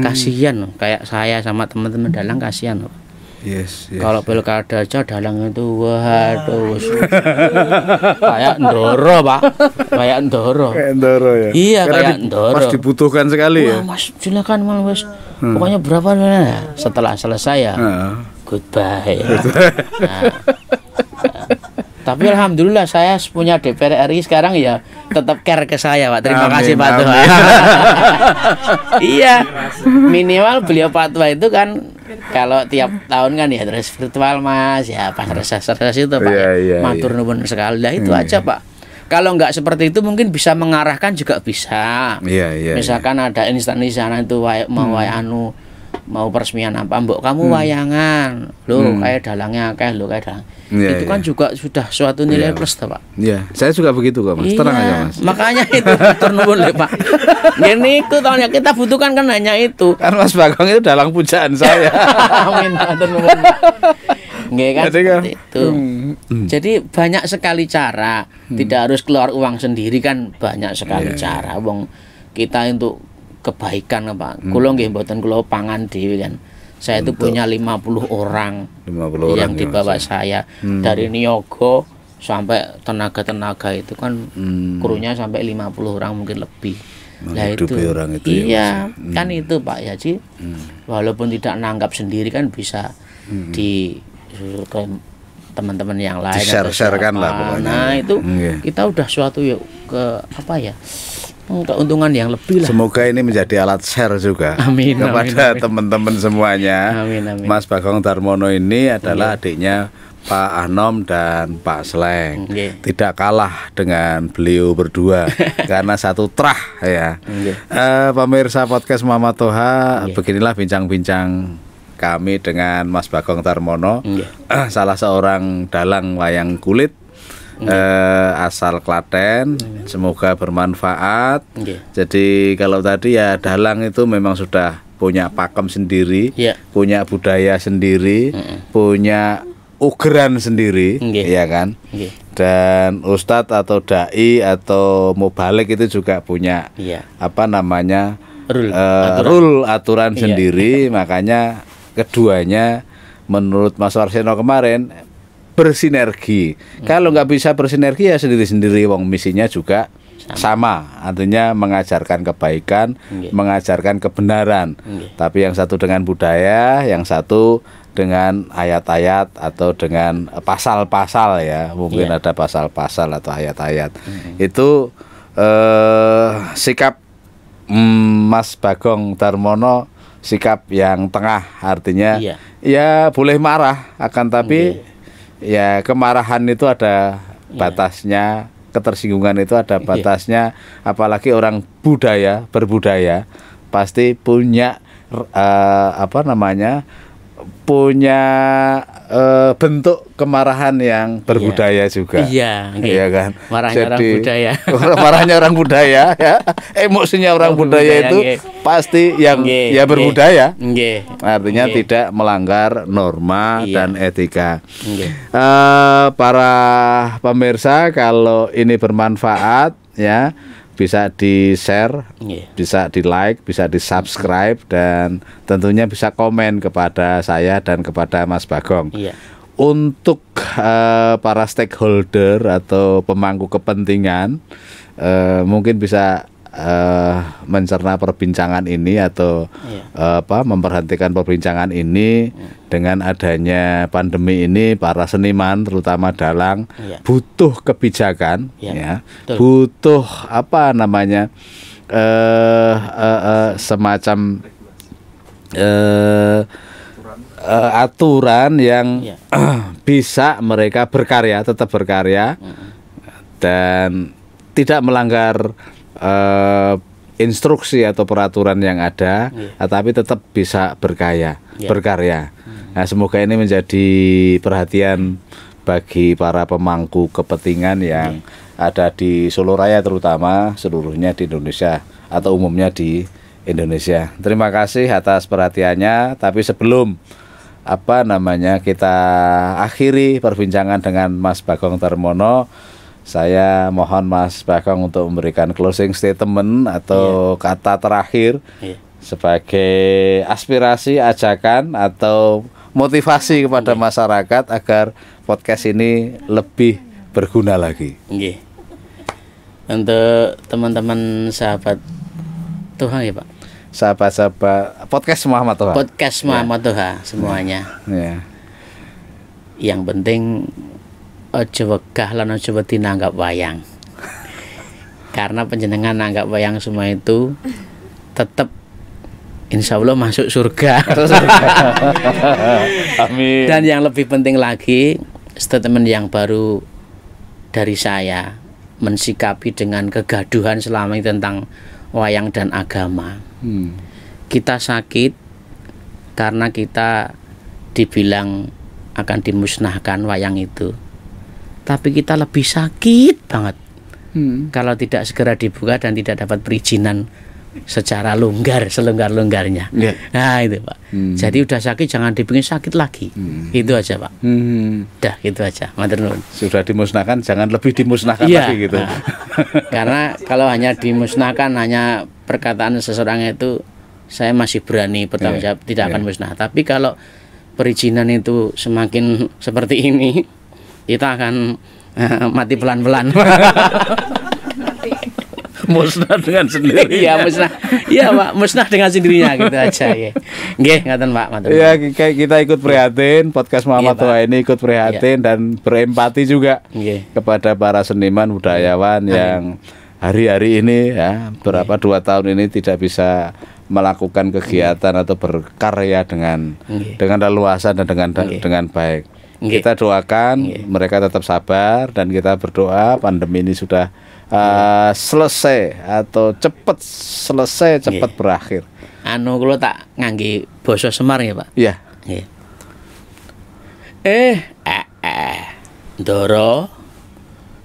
Kasihan kayak saya sama teman-teman dalang, kasihan, Pak. Yes. Kalau pilkada aja dalang itu waduh kayak ndoro, Pak. Kayak ndoro ya. Iya, kayak ndoro. Pas dibutuhkan sekali. Wah, ya. Mas, silakan Mas. Pokoknya berapa setelah selesai ya. Goodbye. Tapi alhamdulillah saya punya DPR RI sekarang ya tetap care ke saya, Pak. Terima kasih Pak Tua. Iya. Minimal beliau Pak Tua itu kan kalau tiap tahun kan ya terus virtual, Mas, ya pas reses itu, Pak. Matur nuwun sekali. Lah itu aja, Pak. Kalau nggak seperti itu mungkin bisa mengarahkan juga bisa. Misalkan ada instansi di sana itu mau peresmian apa, mbok kamu wayangan lo kayak dalangnya kayak lo kayak dalang itu kan juga sudah suatu nilai plus toh, Pak. Iya, saya juga begitu kok, Mas. Tenang aja, Mas. Makanya itu turnuwun le, Pak. Gini itu tahunnya kita butuhkan kan hanya itu. Kan Mas Bagong itu dalang pujaan saya. Amin, turnuwun. Nggih kan seperti itu. Jadi banyak sekali cara, tidak harus keluar uang sendiri kan, banyak sekali cara. Wong kita untuk kebaikan, Pak. Kula nggih mboten kula pangan dhewe kan. Saya itu punya 50 orang yang dibawa saya dari niaga sampai tenaga-tenaga itu kan krunya sampai 50 orang mungkin lebih. Nah itu orang itu iya ya, kan itu Pak Yaji. Walaupun tidak nanggap sendiri kan bisa di ke teman-teman yang lain, share-sharekan lah pokoknya. Nah itu kita udah suatu ke apa ya, keuntungan yang lebih lah. Semoga ini menjadi alat share juga kepada teman-teman semuanya. Mas Bagong Darmono ini adalah adiknya Pak Anom dan Pak Sleng. Tidak kalah dengan beliau berdua karena satu trah ya. Pemirsa podcast Mama Toha, beginilah bincang-bincang kami dengan Mas Bagong Darmono, salah seorang dalang wayang kulit asal Klaten. Semoga bermanfaat. Jadi kalau tadi ya dalang itu memang sudah punya pakem sendiri, punya budaya sendiri, punya ugeran sendiri, ya kan. Dan ustadz atau dai atau mubalik itu juga punya apa namanya rule aturan sendiri. Makanya keduanya menurut Mas Warseno kemarin bersinergi. Kalau nggak bisa bersinergi ya sendiri-sendiri. Wong misinya juga sama, artinya mengajarkan kebaikan, mengajarkan kebenaran. Tapi yang satu dengan budaya, yang satu dengan ayat-ayat atau dengan pasal-pasal ya. Mungkin ada pasal-pasal atau ayat-ayat. Itu sikap Mas Bagong Darmono sikap yang tengah, artinya ya boleh marah, akan tapi ya kemarahan itu ada batasnya, ketersinggungan itu ada batasnya, apalagi orang berbudaya pasti punya punya bentuk kemarahan yang berbudaya juga. Iya kan. Marahnya orang budaya. Marahnya orang budaya ya. Emosinya orang budaya itu pasti yang berbudaya. Artinya tidak melanggar norma dan etika. Para pemirsa, kalau ini bermanfaat ya, bisa di-share, bisa di-like, bisa di-subscribe, dan tentunya bisa komen kepada saya dan kepada Mas Bagong. Untuk para stakeholder atau pemangku kepentingan, mungkin bisa mencerna perbincangan ini atau memperhatikan perbincangan ini. Dengan adanya pandemi ini, para seniman terutama dalang butuh kebijakan, butuh semacam aturan yang bisa mereka tetap berkarya dan tidak melanggar instruksi atau peraturan yang ada, tetapi tetap bisa berkarya. Nah, semoga ini menjadi perhatian bagi para pemangku kepentingan yang ada di Solo Raya, terutama seluruhnya di Indonesia atau umumnya di Indonesia. Terima kasih atas perhatiannya. Tapi sebelum kita akhiri perbincangan dengan Mas Bagong Darmono, saya mohon Mas Bagong untuk memberikan closing statement atau kata terakhir sebagai aspirasi, ajakan atau motivasi kepada masyarakat agar podcast ini lebih berguna lagi. Untuk teman-teman sahabat Tuhan ya Pak, sahabat-sahabat podcast Muhammad Toha, Toha semuanya. Yang penting aja wegah lan aja wedi nanggap wayang. Karena panjenengan nanggap wayang semua itu tetap insya Allah masuk surga. Amin. Dan yang lebih penting lagi, statement yang baru dari saya mensikapi dengan kegaduhan selama ini tentang wayang dan agama. Kita sakit karena kita dibilang akan dimusnahkan wayang itu, tapi kita lebih sakit banget kalau tidak segera dibuka dan tidak dapat perizinan secara selonggar-longgarnya. Nah itu Pak. Jadi udah sakit jangan dibikin sakit lagi. Itu aja Pak. Udah gitu aja. Matur nuwun. Sudah dimusnahkan jangan lebih dimusnahkan lagi gitu. Karena kalau hanya dimusnahkan, hanya perkataan seseorang itu, saya masih berani bertanggung jawab tidak akan musnah. Tapi kalau perizinan itu semakin seperti ini, kita akan mati pelan-pelan. Musnah dengan sendirinya. Iya musnah. Iya Pak, musnah dengan sendirinya gitu aja ya. Nggih, ngaten Pak, matur. Ya, kita ikut prihatin, podcast Muhammad Toha ini ikut prihatin dan berempati juga kepada para seniman budayawan yang hari-hari ini ya, 2 tahun ini tidak bisa melakukan kegiatan atau berkarya dengan leluasa dan dengan baik. Kita doakan mereka tetap sabar, dan kita berdoa pandemi ini sudah selesai atau cepat selesai, cepat berakhir. Kula tak ngangge basa Semar ya Pak. Iya.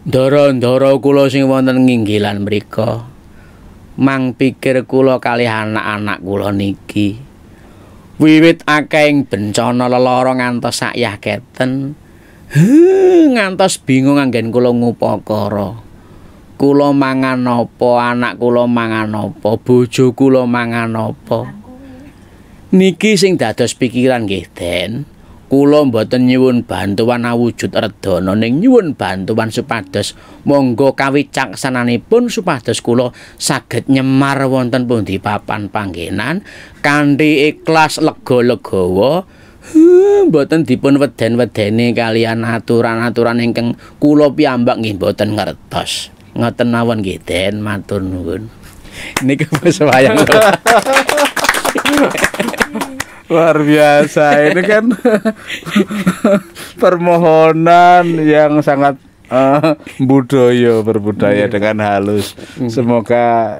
Ndara kula sing wonten nginggilan mriku, mang pikir kula kalih anak-anak kula niki wiwit akeh bencana lelara ngantos sakyah keten, ngantos bingung anggen kula ngupakara. Kula mangan apa, anak kula mangan apa, bojo kula mangan apa. Niki sing dados pikiran nggih Den. Kula mboten nyuwun bantuan awujud redana, ning nyuwun bantuan supados monggo kawicaksananipun supados kula saged nyemar wonten pundi papan panggenan kanthi ikhlas lega-legawa, mboten dipun weden-wedeni kalian aturan-aturan ingkang kula piyambak nggih mboten ngertos. Ngoten mawon nggih Den, matur nuwun. Niki wis wayang. Luar biasa. Ini kan permohonan yang sangat berbudaya dengan halus. Semoga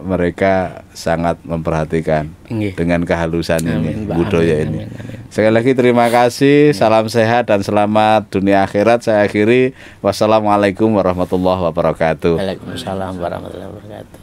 mereka sangat memperhatikan dengan kehalusan ini, budaya ini. Sekali lagi terima kasih, salam sehat dan selamat dunia akhirat. Saya akhiri, wassalamualaikum warahmatullahi wabarakatuh. Waalaikumsalam warahmatullahi wabarakatuh.